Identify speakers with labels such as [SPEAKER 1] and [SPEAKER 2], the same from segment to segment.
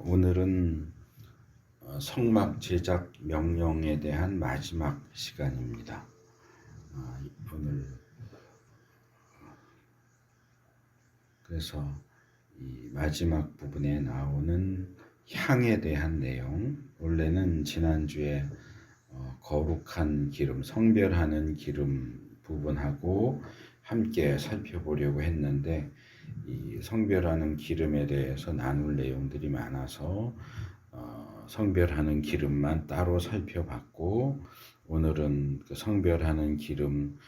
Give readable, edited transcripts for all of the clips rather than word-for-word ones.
[SPEAKER 1] 오늘은 성막 제작 명령에 대한 마지막 시간입니다. 오늘 그래서 이 마지막 부분에 나오는 향에 대한 내용, 원래는 지난주에 거룩한 기름, 성별하는 기름 부분하고 함께 살펴보려고 했는데 이 성별하는 기름에 대해서 나눌 내용들이 많아서 성별하는 기름만 따로 살펴봤고, 오늘은 그 성별하는 기름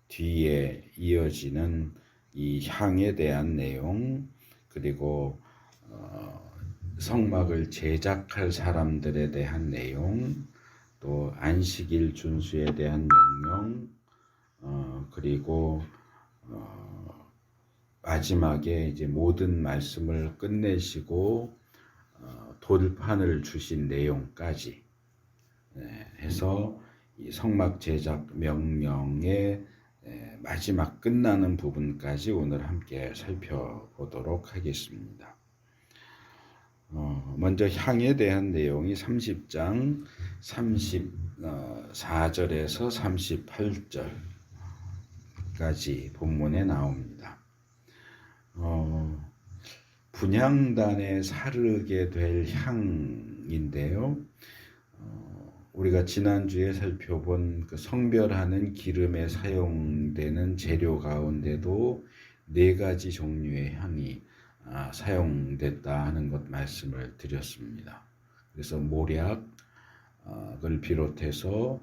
[SPEAKER 1] 뒤에 이어지는 이 향에 대한 내용, 그리고 성막을 제작할 사람들에 대한 내용, 또 안식일 준수에 대한 명령, 그리고 마지막에 이제 모든 말씀을 끝내시고 돌판을 주신 내용까지 해서 이 성막 제작 명령의 마지막 끝나는 부분까지 오늘 함께 살펴보도록 하겠습니다. 먼저 향에 대한 내용이 30장 34절에서 38절까지 본문에 나옵니다. 분향단에 사르게 될 향인데요. 우리가 지난주에 살펴본 그 성별하는 기름에 사용되는 재료 가운데도 4가지 종류의 향이 사용됐다 하는 것 말씀을 드렸습니다. 그래서 모략을 비롯해서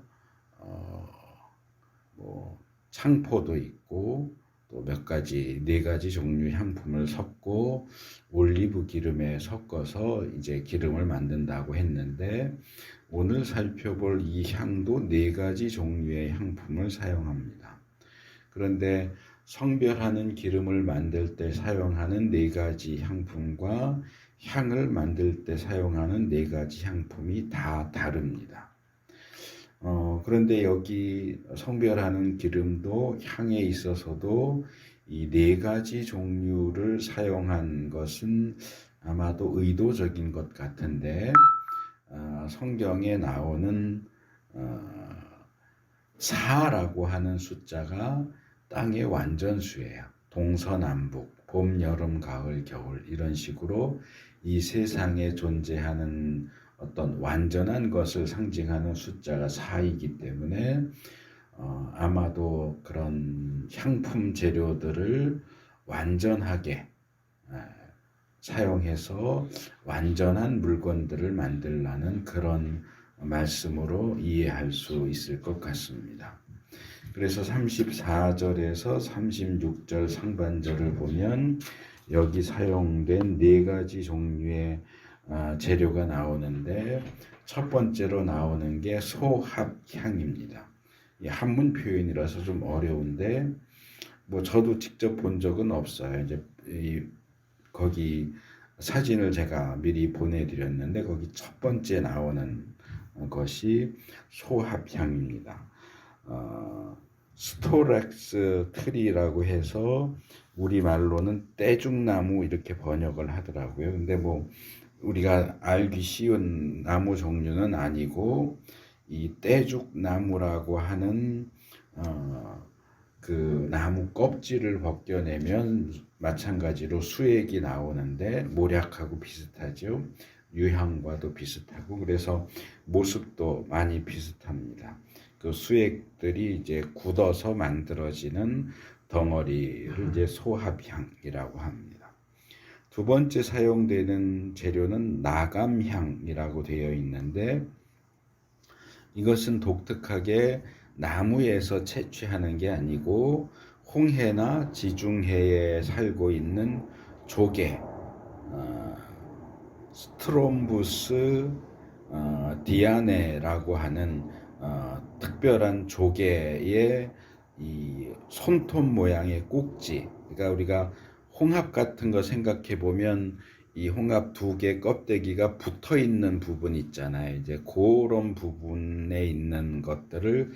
[SPEAKER 1] 창포도 있고 또 몇 가지 4가지 종류 향품을 섞고 올리브 기름에 섞어서 이제 기름을 만든다고 했는데, 오늘 살펴볼 이 향도 4가지 종류의 향품을 사용합니다. 그런데 성별하는 기름을 만들 때 사용하는 4가지 향품과 향을 만들 때 사용하는 4가지 향품이 다 다릅니다. 그런데 여기 성별하는 기름도 향에 있어서도 이 4가지 종류를 사용한 것은 아마도 의도적인 것 같은데, 성경에 나오는 4라고 하는 숫자가 땅의 완전수예요. 동서남북, 봄, 여름, 가을, 겨울, 이런 식으로 이 세상에 존재하는 어떤 완전한 것을 상징하는 숫자가 4이기 때문에 아마도 그런 향품 재료들을 완전하게 사용해서 완전한 물건들을 만들라는 그런 말씀으로 이해할 수 있을 것 같습니다. 그래서 34절에서 36절 상반절을 보면 여기 사용된 4가지 종류의 재료가 나오는데, 첫 번째로 나오는 게 소합향입니다. 한문 표현이라서 좀 어려운데 저도 직접 본 적은 없어요. 이제 거기 사진을 제가 미리 보내드렸는데 거기 첫 번째 나오는 것이 소합향입니다. 스토렉스 트리라고 해서 우리말로는 떼죽나무 이렇게 번역을 하더라고요. 근데 우리가 알기 쉬운 나무 종류는 아니고, 이 떼죽나무라고 하는 그 나무 껍질을 벗겨내면 마찬가지로 수액이 나오는데 모략하고 비슷하죠. 유향과도 비슷하고, 그래서 모습도 많이 비슷합니다. 그 수액들이 이제 굳어서 만들어지는 덩어리를 이제 소합향이라고 합니다. 두 번째 사용되는 재료는 나감향이라고 되어 있는데, 이것은 독특하게 나무에서 채취하는 게 아니고 홍해나 지중해에 살고 있는 조개, 스트롬부스 디아네라고 하는 특별한 조개의 이 손톱 모양의 꼭지, 그러니까 우리가 홍합 같은 거 생각해 보면 이 홍합 2개 껍데기가 붙어 있는 부분 있잖아요. 이제 그런 부분에 있는 것들을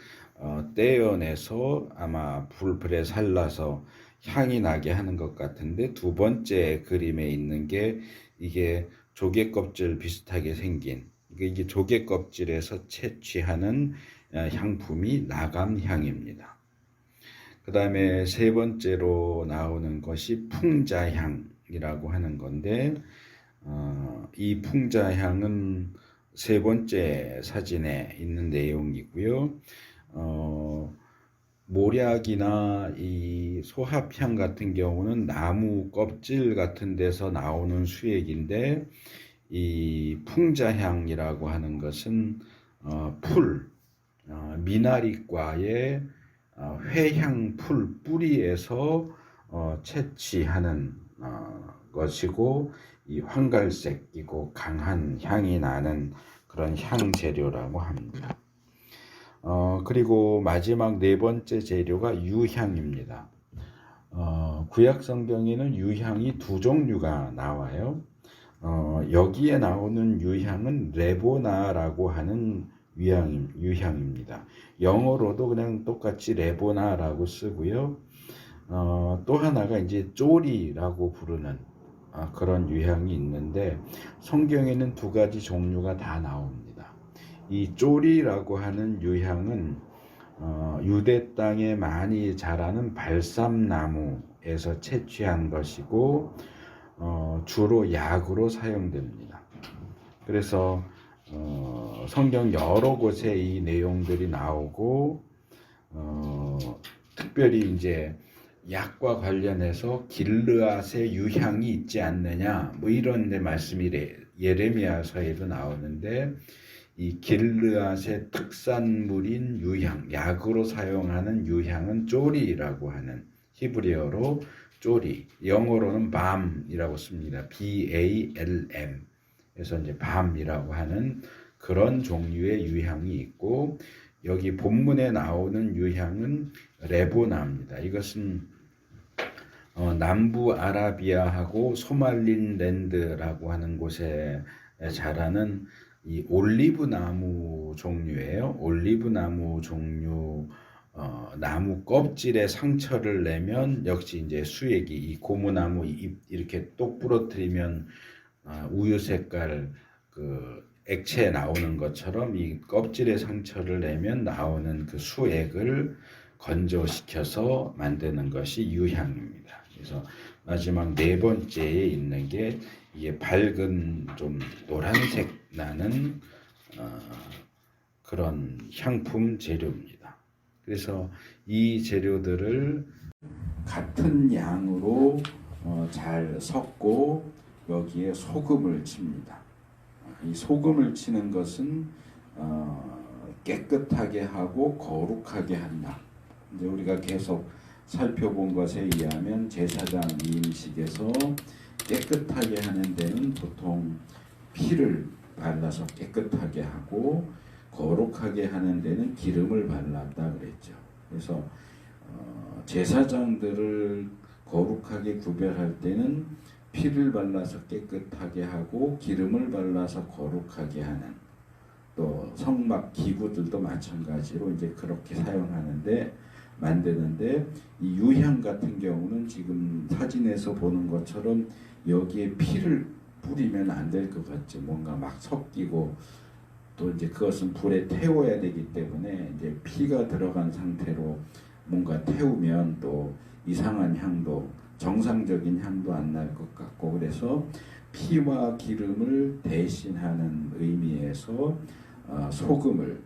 [SPEAKER 1] 떼어내서 아마 불에 살라서 향이 나게 하는 것 같은데, 두 번째 그림에 있는 게 이게 조개 껍질 비슷하게 생긴 이게 조개 껍질에서 채취하는 향품이 나감향입니다. 그 다음에 세 번째로 나오는 것이 풍자향이라고 하는 건데 이 풍자향은 세 번째 사진에 있는 내용이고요. 모략이나 이 소합향 같은 경우는 나무 껍질 같은 데서 나오는 수액인데 이 풍자향이라고 하는 것은 미나리과의 회향풀 뿌리에서 채취하는 것이고 이 황갈색이고 강한 향이 나는 그런 향 재료라고 합니다. 그리고 마지막 네 번째 재료가 유향입니다. 구약 성경에는 유향이 두 종류가 나와요. 여기에 나오는 유향은 레보나라고 하는 유향입니다. 영어로도 그냥 똑같이 레보나라고 쓰고요. 또 하나가 이제 쪼리라고 부르는 그런 유향이 있는데 성경에는 두 가지 종류가 다 나옵니다. 이 쪼리라고 하는 유향은 유대 땅에 많이 자라는 발삼나무에서 채취한 것이고 주로 약으로 사용됩니다. 그래서 성경 여러 곳에 이 내용들이 나오고 특별히 이제 약과 관련해서 길르앗의 유향이 있지 않느냐 뭐 이런 말씀이 예레미야서에도 나오는데 이 길르앗의 특산물인 유향, 약으로 사용하는 유향은 쪼리라고 하는 히브리어로 쪼리, 영어로는 밤이라고 씁니다. BALM. 그래서 이제 밤이라고 하는 그런 종류의 유향이 있고 여기 본문에 나오는 유향은 레보나입니다. 이것은 남부 아라비아하고 소말린랜드라고 하는 곳에 자라는 이 올리브 나무 종류예요. 올리브 나무 종류 나무 껍질에 상처를 내면 역시 이제 수액이 이 고무나무 잎 이렇게 똑 부러뜨리면 우유 색깔 그 액체 나오는 것처럼 이 껍질에 상처를 내면 나오는 그 수액을 건조시켜서 만드는 것이 유향입니다. 그래서 마지막 네 번째에 있는 게 이게 밝은 좀 노란색 나는 그런 향품 재료입니다. 그래서 이 재료들을 같은 양으로 잘 섞고 여기에 소금을 칩니다. 이 소금을 치는 것은 깨끗하게 하고 거룩하게 한다. 이제 우리가 계속 살펴본 것에 의하면 제사장 이임식에서 깨끗하게 하는 데는 보통 피를 발라서 깨끗하게 하고 거룩하게 하는 데는 기름을 발랐다 그랬죠. 그래서 제사장들을 거룩하게 구별할 때는 피를 발라서 깨끗하게 하고 기름을 발라서 거룩하게 하는 또 성막 기구들도 마찬가지로 이제 그렇게 사용하는데 만드는데 이 유향 같은 경우는 지금 사진에서 보는 것처럼 여기에 피를 뿌리면 안 될 것 같죠. 뭔가 막 섞이고 또 이제 그것은 불에 태워야 되기 때문에 이제 피가 들어간 상태로 뭔가 태우면 또 이상한 향도 정상적인 향도 안 날 것 같고 그래서 피와 기름을 대신하는 의미에서 소금을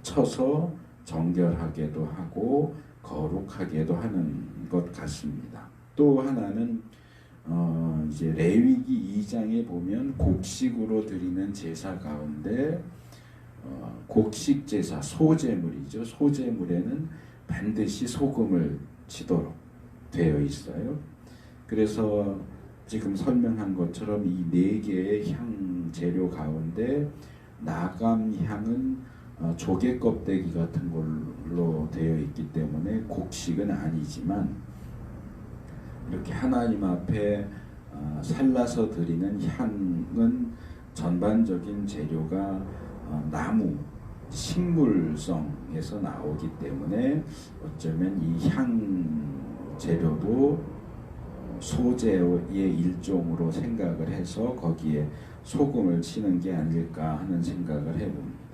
[SPEAKER 1] 쳐서 정결하게도 하고 거룩하게도 하는 것 같습니다. 또 하나는 이제 레위기 2장에 보면 곡식으로 드리는 제사 가운데 곡식 제사 소제물이죠. 소제물에는 반드시 소금을 치도록 되어 있어요. 그래서 지금 설명한 것처럼 이 네 개의 향 재료 가운데 나감향은 조개 껍데기 같은 걸로 되어 있기 때문에 곡식은 아니지만 이렇게 하나님 앞에 살라서 드리는 향은 전반적인 재료가 나무 식물성에서 나오기 때문에 어쩌면 이 향 재료도 소재의 일종으로 생각을 해서 거기에 소금을 치는 게 아닐까 하는 생각을 해봅니다.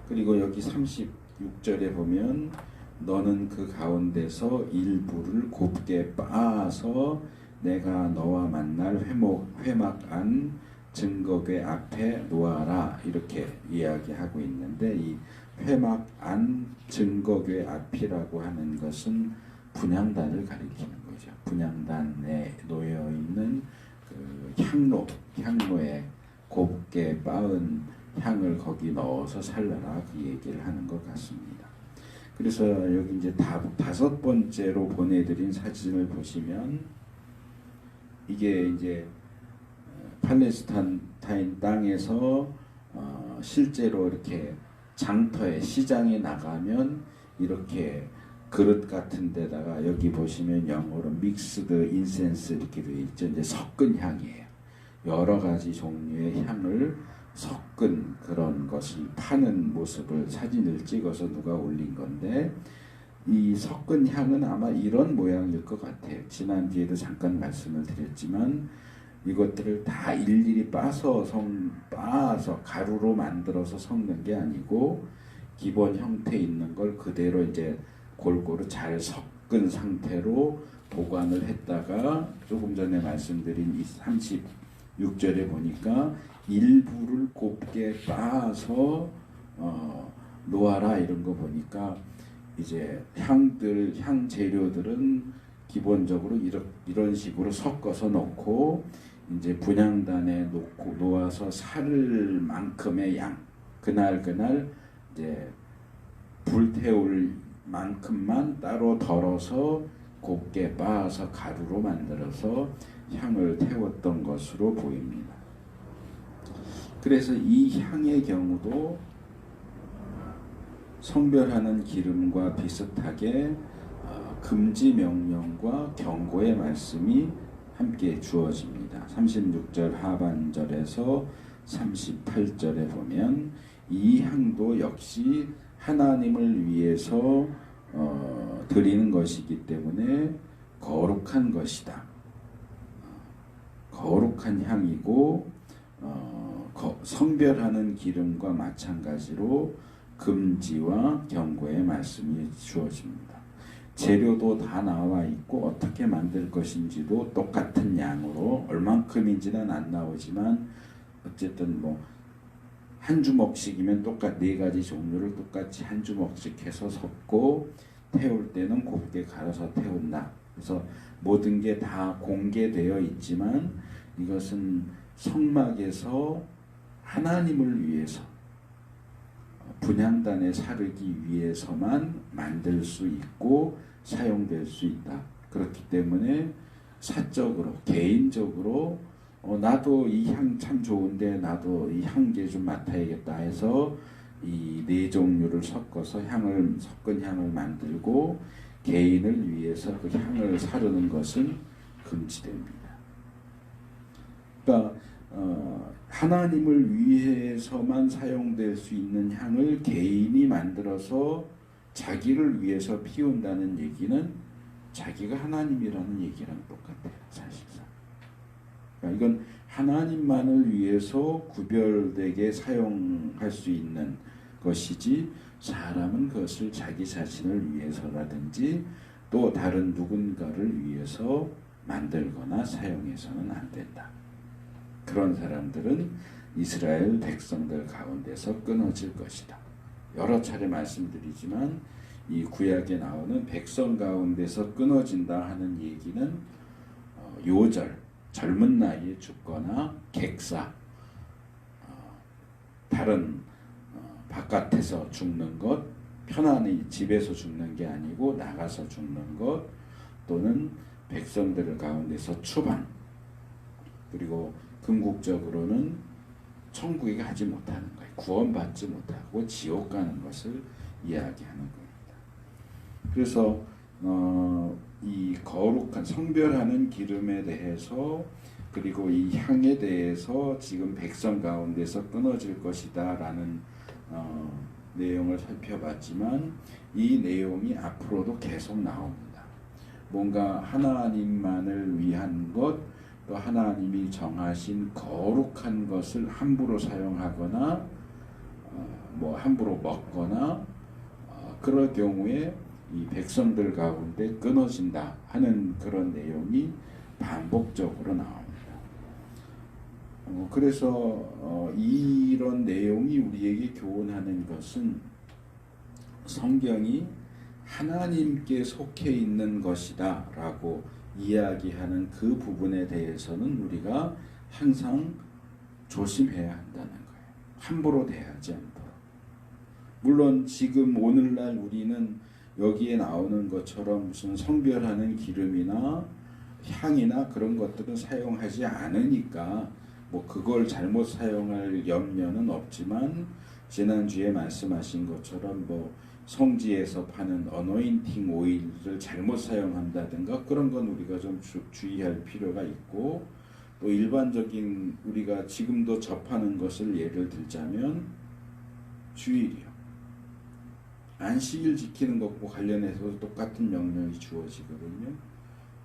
[SPEAKER 1] 그리고 여기 36절에 보면 너는 그 가운데서 일부를 곱게 빻아서 내가 너와 만날 회막안 증거궤 앞에 놓아라 이렇게 이야기하고 있는데, 이 회막안 증거궤 앞이라고 하는 것은 분향단을 가리키는 거죠. 분향단에 놓여 있는 그 향로에 곱게 빻은 향을 거기 넣어서 살라라 그 얘기를 하는 것 같습니다. 그래서 여기 이제 다섯 번째로 보내드린 사진을 보시면 이게 이제 팔레스타인 땅에서 실제로 이렇게 장터에 시장에 나가면 이렇게 그릇 같은 데다가 여기 보시면 영어로 믹스드 인센스 이렇게 되어 있죠. 이제 섞은 향이에요. 여러 가지 종류의 향을 섞은 그런 것을 파는 모습을 사진을 찍어서 누가 올린 건데, 이 섞은 향은 아마 이런 모양일 것 같아요. 지난주에도 잠깐 말씀을 드렸지만 이것들을 다 일일이 빻아서 가루로 만들어서 섞는 게 아니고 기본 형태 있는 걸 그대로 이제 골고루 잘 섞은 상태로 보관을 했다가 조금 전에 말씀드린 이 36절에 보니까 일부를 곱게 빻아서 놓아라 이런 거 보니까 이제 향 재료들은 기본적으로 이런 식으로 섞어서 넣고 이제 분향단에 놓아서 살 만큼의 양, 그날 이제 불태울 만큼만 따로 덜어서 곱게 빻아서 가루로 만들어서 향을 태웠던 것으로 보입니다. 그래서 이 향의 경우도 성별하는 기름과 비슷하게 금지 명령과 경고의 말씀이 함께 주어집니다. 36절 하반절에서 38절에 보면 이 향도 역시 하나님을 위해서 드리는 것이기 때문에 거룩한 것이다. 거룩한 향이고 성별하는 기름과 마찬가지로 금지와 경고의 말씀이 주어집니다. 재료도 다 나와 있고 어떻게 만들 것인지도 똑같은 양으로 얼만큼인지는 안 나오지만 어쨌든 뭐 한 주먹씩이면 네 가지 종류를 똑같이 한 주먹씩 해서 섞고 태울 때는 곱게 갈아서 태운다. 그래서 모든 게 다 공개되어 있지만 이것은 성막에서 하나님을 위해서 분향단에 사르기 위해서만 만들 수 있고 사용될 수 있다. 그렇기 때문에 사적으로 개인적으로 나도 이 향 참 좋은데 나도 이 향기 좀 맡아야겠다 해서 이 네 종류를 섞어서 섞은 향을 만들고 개인을 위해서 그 향을 사르는 것은 금지됩니다. 그러니까 하나님을 위해서만 사용될 수 있는 향을 개인이 만들어서 자기를 위해서 피운다는 얘기는 자기가 하나님이라는 얘기랑 똑같아요. 사실상. 그러니까 이건 하나님만을 위해서 구별되게 사용할 수 있는 것이지 사람은 그것을 자기 자신을 위해서라든지 또 다른 누군가를 위해서 만들거나 사용해서는 안 된다. 그런 사람들은 이스라엘 백성들 가운데서 끊어질 것이다. 여러 차례 말씀드리지만 이 구약에 나오는 백성 가운데서 끊어진다 하는 얘기는 요절, 젊은 나이에 죽거나 객사, 다른 바깥에서 죽는 것, 편안히 집에서 죽는 게 아니고 나가서 죽는 것, 또는 백성들 가운데서 추방, 그리고 궁극적으로는 천국에 가지 못하는 거예요. 구원받지 못하고 지옥 가는 것을 이야기하는 겁니다. 그래서 이 거룩한 성별하는 기름에 대해서 그리고 이 향에 대해서 지금 백성 가운데서 끊어질 것이다 라는 내용을 살펴봤지만 이 내용이 앞으로도 계속 나옵니다. 뭔가 하나님만을 위한 것, 또 하나님이 정하신 거룩한 것을 함부로 사용하거나 함부로 먹거나 그럴 경우에 이 백성들 가운데 끊어진다 하는 그런 내용이 반복적으로 나옵니다. 그래서 이런 내용이 우리에게 교훈하는 것은 성경이 하나님께 속해 있는 것이다 라고 이야기하는 그 부분에 대해서는 우리가 항상 조심해야 한다는 거예요. 함부로 대하지 않도록. 물론 지금 오늘날 우리는 여기에 나오는 것처럼 무슨 성별하는 기름이나 향이나 그런 것들은 사용하지 않으니까 그걸 잘못 사용할 염려는 없지만, 지난주에 말씀하신 것처럼 성지에서 파는 어노인팅 오일을 잘못 사용한다든가 그런 건 우리가 좀 주의할 필요가 있고, 또 일반적인 우리가 지금도 접하는 것을 예를 들자면 주일이요. 안식일 지키는 것과 관련해서 똑같은 명령이 주어지거든요.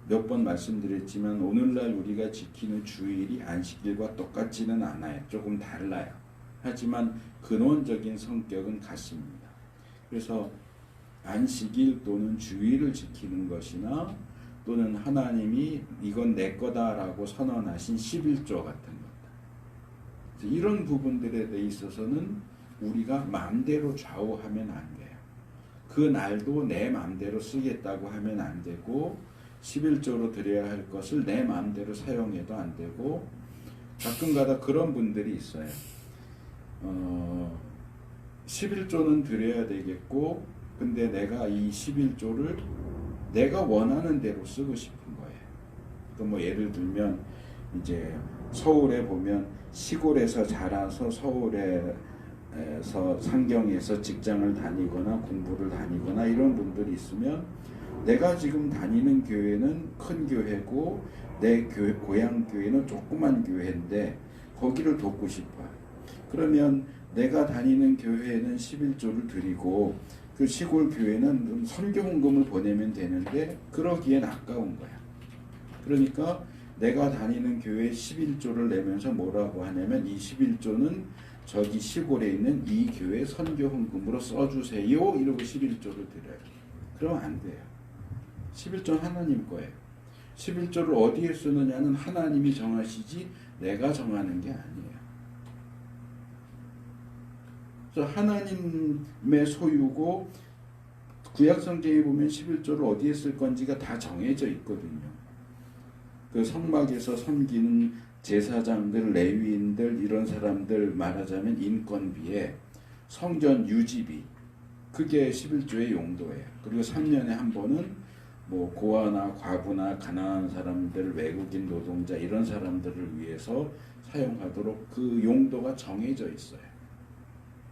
[SPEAKER 1] 몇 번 말씀드렸지만 오늘날 우리가 지키는 주일이 안식일과 똑같지는 않아요. 조금 달라요. 하지만 근원적인 성격은 같습니다. 그래서 안식일 또는 주일을 지키는 것이나 또는 하나님이 이건 내 거다라고 선언하신 11조 같은 것, 이런 부분들에 대해 있어서는 우리가 마음대로 좌우하면 안 돼요. 그 날도 내 마음대로 쓰겠다고 하면 안 되고, 11조로 드려야 할 것을 내 마음대로 사용해도 안 되고, 가끔가다 그런 분들이 있어요. 11조는 드려야 되겠고, 근데 내가 이 11조를 내가 원하는 대로 쓰고 싶은 거예요. 그러니까 예를 들면 이제 서울에 보면 시골에서 자라서 서울에서 상경에서 직장을 다니거나 공부를 다니거나 이런 분들이 있으면, 내가 지금 다니는 교회는 큰 교회고 내 고향 교회는 조그만 교회인데 거기를 돕고 싶어요. 그러면 내가 다니는 교회에는 11조를 드리고 그 시골 교회는 선교 헌금을 보내면 되는데 그러기엔 아까운 거야. 그러니까 내가 다니는 교회에 11조를 내면서 뭐라고 하냐면, 이 11조는 저기 시골에 있는 이 교회 선교 헌금으로 써주세요 이러고 11조를 드려요. 그러면 안 돼요. 11조는 하나님 거예요. 11조를 어디에 쓰느냐는 하나님이 정하시지 내가 정하는 게 아니에요. 그래서 하나님의 소유고, 구약성경에 보면 11조를 어디에 쓸 건지가 다 정해져 있거든요. 그 성막에서 섬기는 제사장들, 레위인들 이런 사람들 말하자면 인건비에 성전 유지비, 그게 11조의 용도예요. 그리고 3년에 한 번은 고아나 과부나 가난한 사람들, 외국인 노동자 이런 사람들을 위해서 사용하도록 그 용도가 정해져 있어요.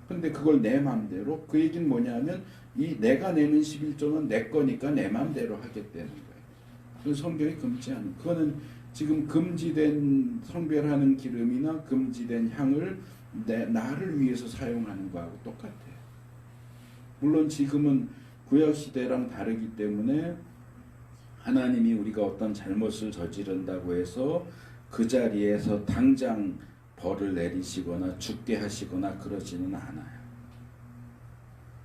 [SPEAKER 1] 근데 그걸 내 맘대로, 그 얘기는 뭐냐면 이 내가 내는 11조는 내 거니까 내 맘대로 하겠다는 거예요. 그 성경이 금지하는, 그거는 지금 금지된 성별하는 기름이나 금지된 향을 나를 위해서 사용하는 거하고 똑같아요. 물론 지금은 구약시대랑 다르기 때문에 하나님이 우리가 어떤 잘못을 저지른다고 해서 그 자리에서 당장 벌을 내리시거나 죽게 하시거나 그러지는 않아요.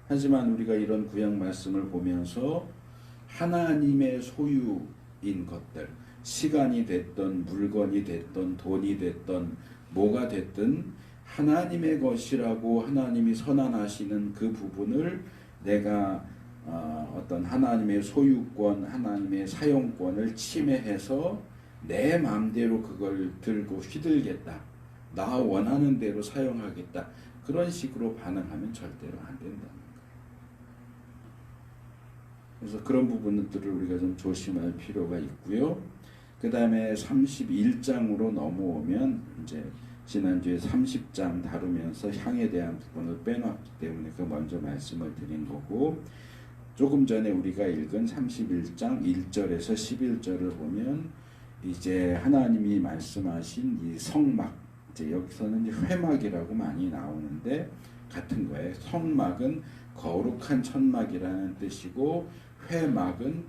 [SPEAKER 1] 하지만 우리가 이런 구약 말씀을 보면서 하나님의 소유인 것들, 시간이 됐던 물건이 됐던 돈이 됐던 뭐가 됐든 하나님의 것이라고 하나님이 선언하시는 그 부분을 내가 어떤 하나님의 소유권, 하나님의 사용권을 침해해서 내 마음대로 그걸 들고 휘둘겠다, 나 원하는 대로 사용하겠다, 그런 식으로 반응하면 절대로 안 된다는 거예요. 그래서 그런 부분들을 우리가 좀 조심할 필요가 있고요. 그 다음에 31장으로 넘어오면 이제 지난주에 30장 다루면서 향에 대한 부분을 빼놨기 때문에 그 먼저 말씀을 드린 거고, 조금 전에 우리가 읽은 31장 1절에서 11절을 보면 이제 하나님이 말씀하신 이 성막, 이제 여기서는 이제 회막이라고 많이 나오는데 같은 거예요. 성막은 거룩한 천막이라는 뜻이고 회막은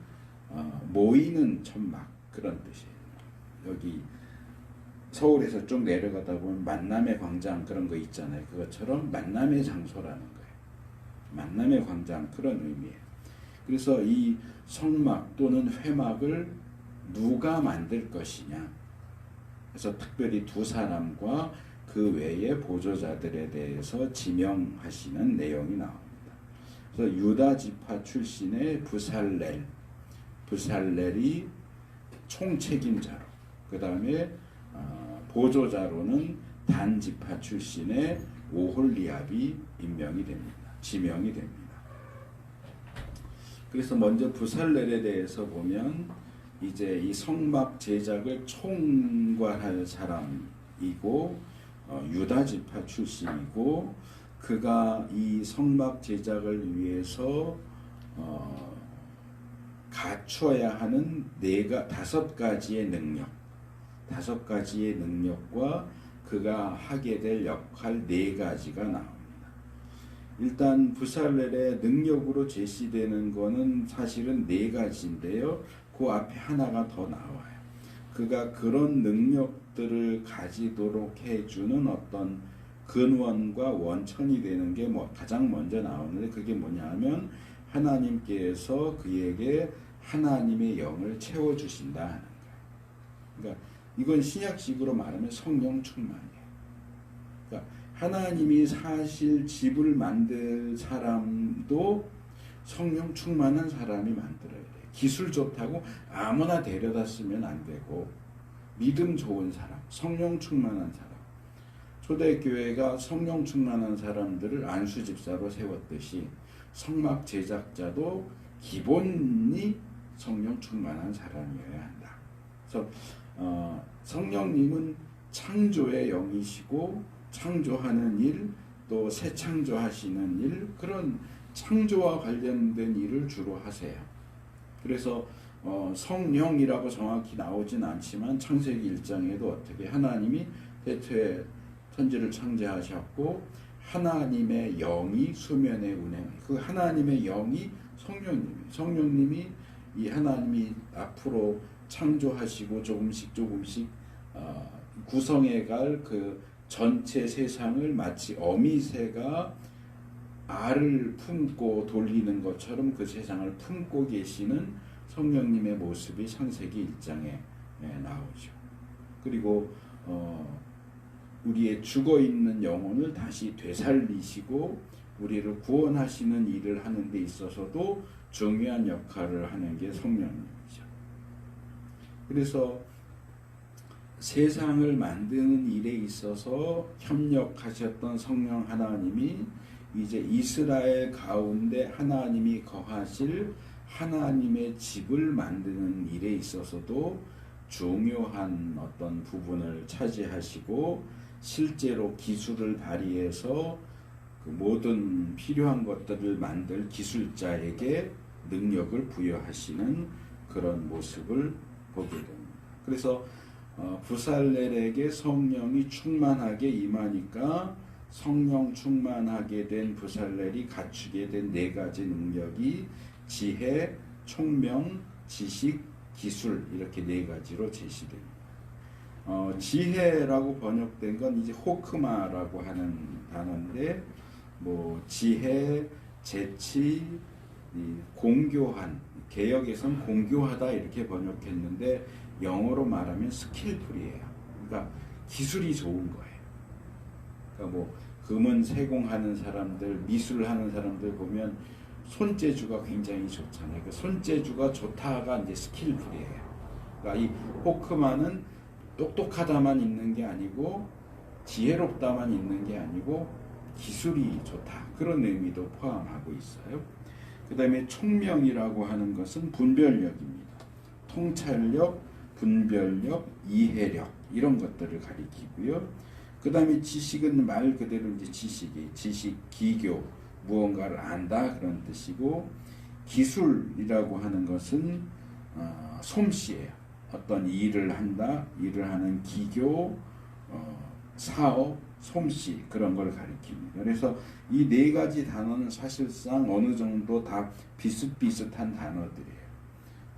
[SPEAKER 1] 모이는 천막 그런 뜻이에요. 여기 서울에서 쭉 내려가다 보면 만남의 광장 그런 거 있잖아요. 그것처럼 만남의 장소라는 거예요. 만남의 광장 그런 의미예요. 그래서 이 성막 또는 회막을 누가 만들 것이냐. 그래서 특별히 두 사람과 그 외의 보조자들에 대해서 지명하시는 내용이 나옵니다. 그래서 유다 지파 출신의 부살렐이 총책임자로, 그 다음에 보조자로는 단 지파 출신의 오홀리압이 지명이 됩니다. 그래서 먼저 부살렐에 대해서 보면 이제 이 성막 제작을 총괄할 사람이고 유다 지파 출신이고 그가 이 성막 제작을 위해서 갖추어야 하는 다섯 가지의 능력과 그가 하게 될 역할 네 가지가 나옵니다. 일단 부살렐의 능력으로 제시되는 거는 사실은 네 가지인데요. 그 앞에 하나가 더 나와요. 그가 그런 능력들을 가지도록 해주는 어떤 근원과 원천이 되는 게 가장 먼저 나오는데 그게 뭐냐면 하나님께서 그에게 하나님의 영을 채워주신다 하는 거예요. 그러니까 이건 신약식으로 말하면 성령 충만이에요. 그러니까 하나님이 사실 집을 만들 사람도 성령 충만한 사람이 만들어야 돼요. 기술 좋다고 아무나 데려다 쓰면 안 되고 믿음 좋은 사람, 성령 충만한 사람. 초대교회가 성령 충만한 사람들을 안수집사로 세웠듯이 성막 제작자도 기본이 성령 충만한 사람이어야 한다. 그래서 성령님은 창조의 영이시고 창조하는 일, 또 새 창조하시는 일, 그런 창조와 관련된 일을 주로 하세요. 그래서 성령이라고 정확히 나오진 않지만 창세기 1장에도 어떻게 하나님이 태초에 천지를 창조하셨고 하나님의 영이 수면에 운행. 그 하나님의 영이 성령님이 이 하나님이 앞으로 창조하시고 조금씩 구성해갈 그 전체 세상을 마치 어미새가 알을 품고 돌리는 것처럼 그 세상을 품고 계시는 성령님의 모습이 창세기 1장에 나오죠. 그리고 우리의 죽어있는 영혼을 다시 되살리시고 우리를 구원하시는 일을 하는 데 있어서도 중요한 역할을 하는 게 성령님이죠. 그래서 세상을 만드는 일에 있어서 협력하셨던 성령 하나님이 이제 이스라엘 가운데 하나님이 거하실 하나님의 집을 만드는 일에 있어서도 중요한 어떤 부분을 차지하시고 실제로 기술을 발휘해서 그 모든 필요한 것들을 만들 기술자에게 능력을 부여하시는 그런 모습을 보게 됩니다. 그래서 부살렐에게 성령이 충만하게 임하니까 성령 충만하게 된 부살렐이 갖추게 된 네 가지 능력이 지혜, 총명, 지식, 기술 이렇게 네 가지로 제시됩니다. 지혜라고 번역된 건 이제 호크마라고 하는 단어인데 지혜, 재치, 공교한, 개역에선 공교하다 이렇게 번역했는데 영어로 말하면 스킬풀이에요. 그러니까 기술이 좋은 거예요. 그러니까 금은 세공하는 사람들, 미술하는 사람들 보면 손재주가 굉장히 좋잖아요. 그 손재주가 좋다가 이제 스킬풀이에요. 그러니까 이 호크마는 똑똑하다만 있는 게 아니고 지혜롭다만 있는 게 아니고 기술이 좋다. 그런 의미도 포함하고 있어요. 그 다음에 총명이라고 하는 것은 분별력입니다. 통찰력, 분별력, 이해력 이런 것들을 가리키고요. 그 다음에 지식은 말 그대로 이제 지식, 기교, 무언가를 안다 그런 뜻이고 기술이라고 하는 것은 솜씨예요. 어떤 일을 한다, 일을 하는 기교, 사업, 솜씨 그런 걸 가리킵니다. 그래서 이 네 가지 단어는 사실상 어느 정도 다 비슷비슷한 단어들이에요.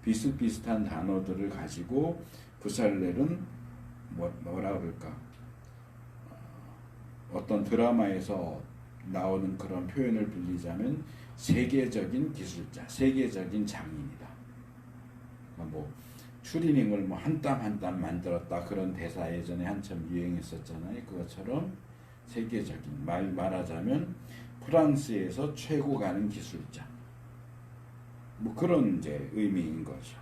[SPEAKER 1] 비슷비슷한 단어들을 가지고 부살렐은 뭐라 그럴까? 어떤 드라마에서 나오는 그런 표현을 빌리자면 세계적인 기술자, 세계적인 장인이다. 뭐 추리닝을 뭐 한 땀 한 땀 만들었다 그런 대사 예전에 한참 유행했었잖아요. 그것처럼 세계적인 말하자면 프랑스에서 최고 가는 기술자. 뭐 그런 이제 의미인 거죠.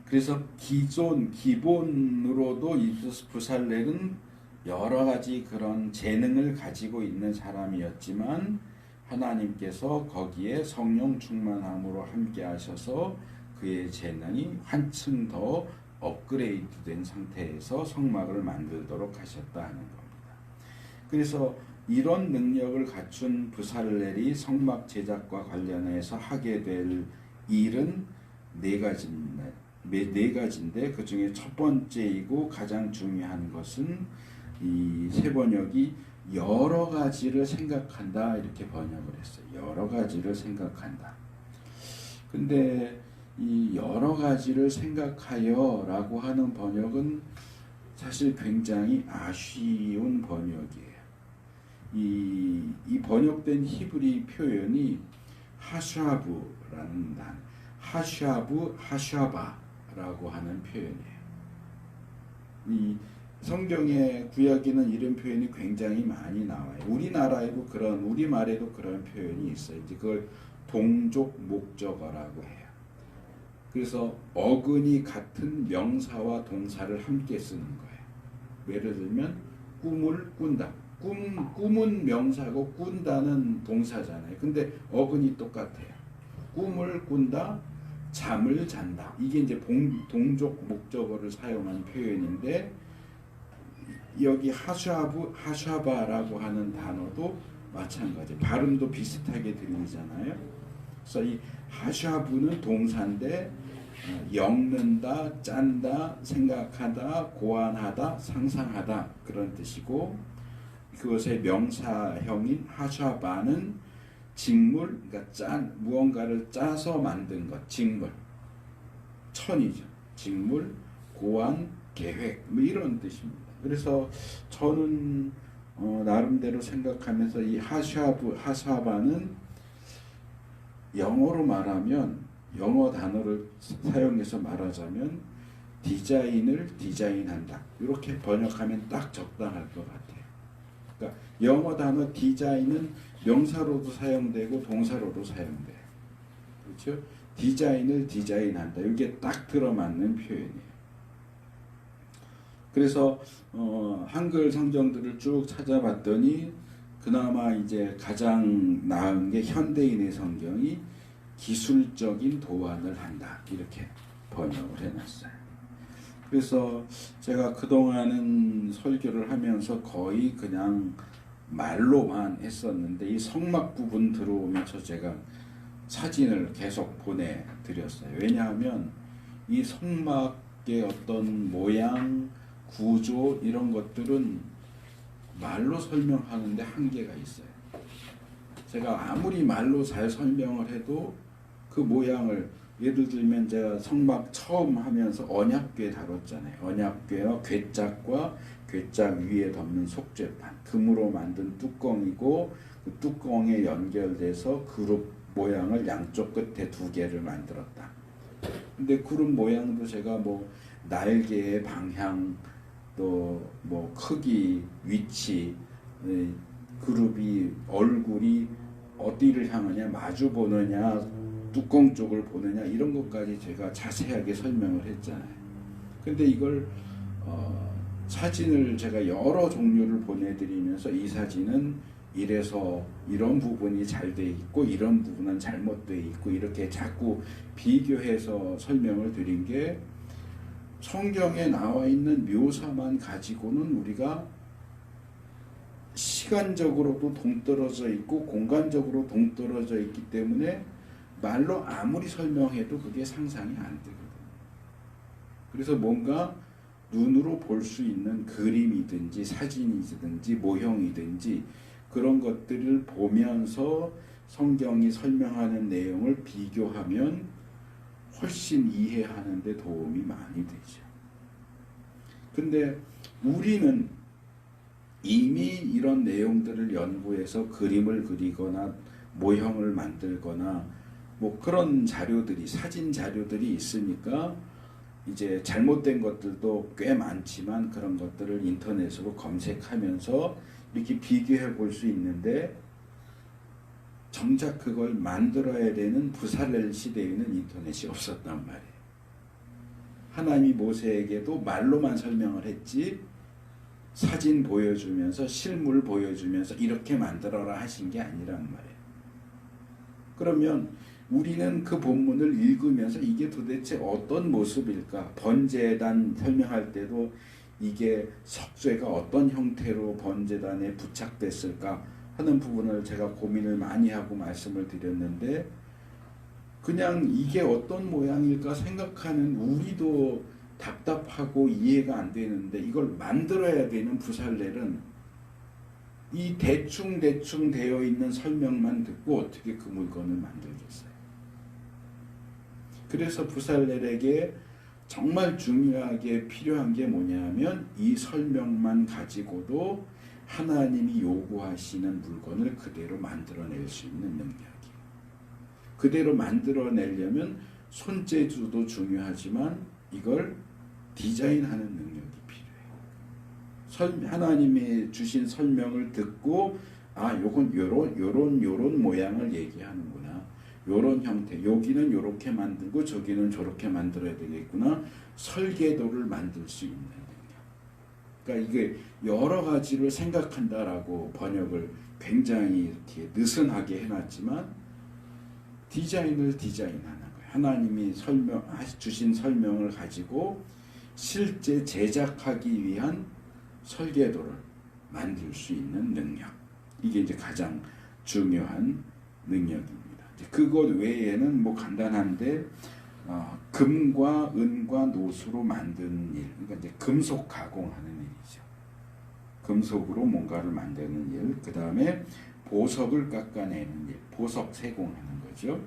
[SPEAKER 1] 그래서 기본으로도 이 부살렐은 여러 가지 그런 재능을 가지고 있는 사람이었지만 하나님께서 거기에 성령 충만함으로 함께 하셔서 그의 재능이 한층 더 업그레이드된 상태에서 성막을 만들도록 하셨다 하는 겁니다. 그래서 이런 능력을 갖춘 부살렐이 성막 제작과 관련해서 하게 될 일은 네 가지인데 그 중에 첫 번째이고 가장 중요한 것은 이 세 번역이 여러 가지를 생각한다 이렇게 번역을 했어요. 여러 가지를 생각한다. 근데 이 여러 가지를 생각하여 라고 하는 번역은 사실 굉장히 아쉬운 번역이에요. 이 번역된 히브리 표현이 하샤브라는 단어, 하샤브, 하샤바라고 하는 표현이에요. 이 성경의 구약에는 이런 표현이 굉장히 많이 나와요. 우리나라에도 우리말에도 그런 표현이 있어요. 이제 그걸 동족 목적어라고 해요. 그래서 어근이 같은 명사와 동사를 함께 쓰는 거예요. 예를 들면 꿈을 꾼다. 꿈은 명사고 꾼다는 동사잖아요. 근데 어근이 똑같아요. 꿈을 꾼다, 잠을 잔다. 이게 이제 동족 목적어를 사용한 표현인데 여기 하샤바라고 하는 단어도 마찬가지. 발음도 비슷하게 들리잖아요. 그래서 이 하샤브는 동사인데 엮는다, 짠다, 생각하다, 고안하다, 상상하다 그런 뜻이고 그것의 명사형인 하샤바는 직물, 그러니까 무언가를 짜서 만든 것, 직물, 천이죠. 직물, 고안, 계획 뭐 이런 뜻입니다. 그래서 저는 나름대로 생각하면서 이 하샤바는 영어로 말하면 영어 단어를 사용해서 말하자면 디자인을 디자인한다. 이렇게 번역하면 딱 적당할 것 같아요. 그러니까 영어 단어 디자인은 명사로도 사용되고 동사로도 사용돼요. 그렇죠? 디자인을 디자인한다. 이게 딱 들어맞는 표현이에요. 그래서 한글 성경들을 쭉 찾아봤더니 그나마 이제 가장 나은 게 현대인의 성경이 기술적인 도안을 한다. 이렇게 번역을 해놨어요. 그래서 제가 그동안은 설교를 하면서 거의 그냥 말로만 했었는데 이 성막 부분 들어오면서 제가 사진을 계속 보내드렸어요. 왜냐하면 이 성막의 어떤 모양, 구조 이런 것들은 말로 설명하는데 한계가 있어요. 제가 아무리 말로 잘 설명을 해도 그 모양을 예를 들면 제가 성막 처음 하면서 언약궤 다뤘잖아요. 언약궤와 궤짝과 궤짝 위에 덮는 속죄판, 금으로 만든 뚜껑이고 그 뚜껑에 연결돼서 그룹 모양을 양쪽 끝에 2개를 만들었다. 근데 그룹 모양도 제가 뭐 날개의 방향 또 뭐 크기, 위치, 그룹이 얼굴이 어디를 향하냐, 마주 보느냐, 뚜껑 쪽을 보느냐 이런 것까지 제가 자세하게 설명을 했잖아요. 근데 이걸 사진을 제가 여러 종류를 보내드리면서 이 사진은 이래서 이런 부분이 잘 돼 있고 이런 부분은 잘못돼 있고 이렇게 자꾸 비교해서 설명을 드린 게 성경에 나와 있는 묘사만 가지고는 우리가 시간적으로도 동떨어져 있고 공간적으로 동떨어져 있기 때문에 말로 아무리 설명해도 그게 상상이 안 되거든요. 그래서 뭔가 눈으로 볼 수 있는 그림이든지 사진이든지 모형이든지 그런 것들을 보면서 성경이 설명하는 내용을 비교하면 훨씬 이해하는 데 도움이 많이 되죠. 근데 우리는 이미 이런 내용들을 연구해서 그림을 그리거나 모형을 만들거나 뭐 그런 자료들이, 사진 자료들이 있으니까 이제 잘못된 것들도 꽤 많지만 그런 것들을 인터넷으로 검색하면서 이렇게 비교해 볼 수 있는데, 정작 그걸 만들어야 되는 부살렐 시대에는 인터넷이 없었단 말이에요. 하나님이 모세에게도 말로만 설명을 했지 사진 보여주면서 실물 보여주면서 이렇게 만들어라 하신 게 아니란 말이에요. 그러면 우리는 그 본문을 읽으면서 이게 도대체 어떤 모습일까? 번제단 설명할 때도 이게 석쇠가 어떤 형태로 번제단에 부착됐을까 하는 부분을 제가 고민을 많이 하고 말씀을 드렸는데, 그냥 이게 어떤 모양일까 생각하는 우리도 답답하고 이해가 안 되는데, 이걸 만들어야 되는 부살렐은 이 대충 되어 있는 설명만 듣고 어떻게 그 물건을 만들겠어요. 그래서 부살렐에게 정말 중요하게 필요한 게 뭐냐면 이 설명만 가지고도 하나님이 요구하시는 물건을 그대로 만들어낼 수 있는 능력이에요. 그대로 만들어내려면 손재주도 중요하지만 이걸 디자인하는 능력이 필요해요. 하나님이 주신 설명을 듣고 요건 요런 모양을 얘기하는구나. 요런 형태, 여기는 요렇게 만들고 저기는 저렇게 만들어야 되겠구나. 설계도를 만들 수 있는 능력. 그러니까 이게 여러 가지를 생각한다라고 번역을 굉장히 이렇게 느슨하게 해놨지만 디자인을 디자인하는 거예요. 하나님이 주신 설명을 가지고 실제 제작하기 위한 설계도를 만들 수 있는 능력. 이게 이제 가장 중요한 능력입니다. 그것 외에는 뭐 간단한데 금과 은과 노수로 만드는 일, 그러니까 이제 금속 가공하는 일이죠. 금속으로 뭔가를 만드는 일, 그 다음에 보석을 깎아내는 일, 보석 세공하는 거죠.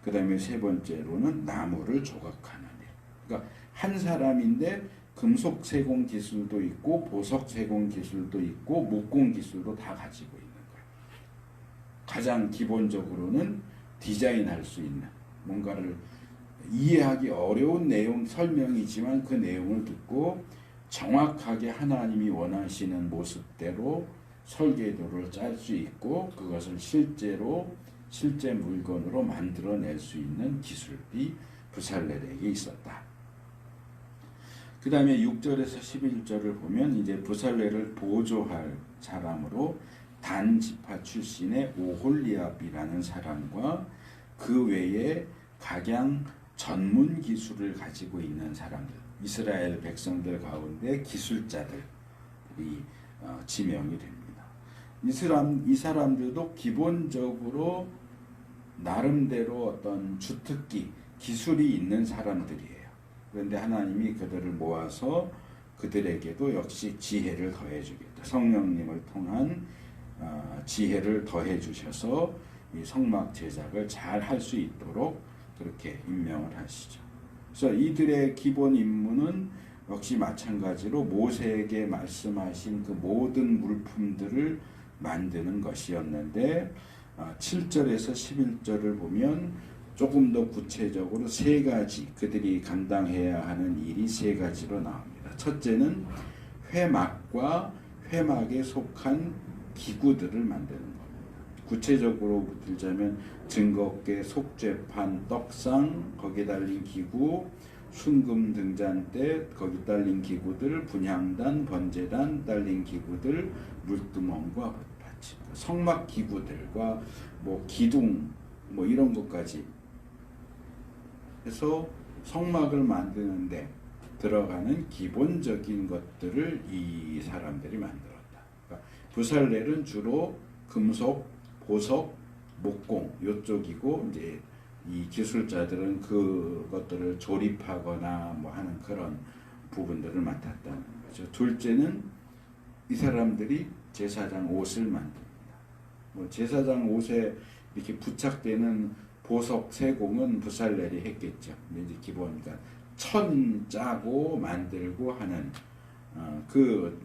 [SPEAKER 1] 그 다음에 세 번째로는 나무를 조각하는 일. 그러니까 한 사람인데 금속 세공 기술도 있고 보석 세공 기술도 있고 목공 기술도 다 가지고 있는 거예요. 가장 기본적으로는 디자인할 수 있는, 뭔가를 이해하기 어려운 내용 설명이지만 그 내용을 듣고 정확하게 하나님이 원하시는 모습대로 설계도를 짤 수 있고 그것을 실제 물건으로 만들어낼 수 있는 기술이 부살렐에게 있었다. 그 다음에 6절에서 11절을 보면 이제 부살렐을 보조할 사람으로 단 지파 출신의 오홀리압이라는 사람과 그 외에 각양 전문 기술을 가지고 있는 사람들, 이스라엘 백성들 가운데 기술자들이 지명이 됩니다. 이 사람들도 기본적으로 나름대로 어떤 주특기, 기술이 있는 사람들이에요. 그런데 하나님이 그들을 모아서 그들에게도 역시 지혜를 더해 주겠다. 성령님을 통한 지혜를 더해 주셔서 이 성막 제작을 잘 할 수 있도록 그렇게 임명을 하시죠. 그래서 이들의 기본 임무는 역시 마찬가지로 모세에게 말씀하신 그 모든 물품들을 만드는 것이었는데 7절에서 11절을 보면 조금 더 구체적으로 세 가지, 그들이 감당해야 하는 일이 세 가지로 나옵니다. 첫째는 회막과 회막에 속한 기구들을 만드는 겁니다. 구체적으로 들자면 증거궤, 속죄판, 떡상, 거기에 달린 기구, 순금 등잔대, 거기 달린 기구들, 분향단, 번제단 달린 기구들, 물두멍과 밭받침, 성막 기구들과 뭐 기둥 뭐 이런 것까지 해서 성막을 만드는데 들어가는 기본적인 것들을 이 사람들이 만들었다. 그러니까 부살렐은 주로 금속, 보석, 목공 요쪽이고 이제 이 기술자들은 그것들을 조립하거나 뭐 하는 그런 부분들을 맡았다는 거죠. 둘째는 이 사람들이 제사장 옷을 만듭니다. 뭐 제사장 옷에 이렇게 부착되는 보석 세공은 부살렐이 했겠죠. 근데 이제 기본 그러니까 천 짜고 만들고 하는 그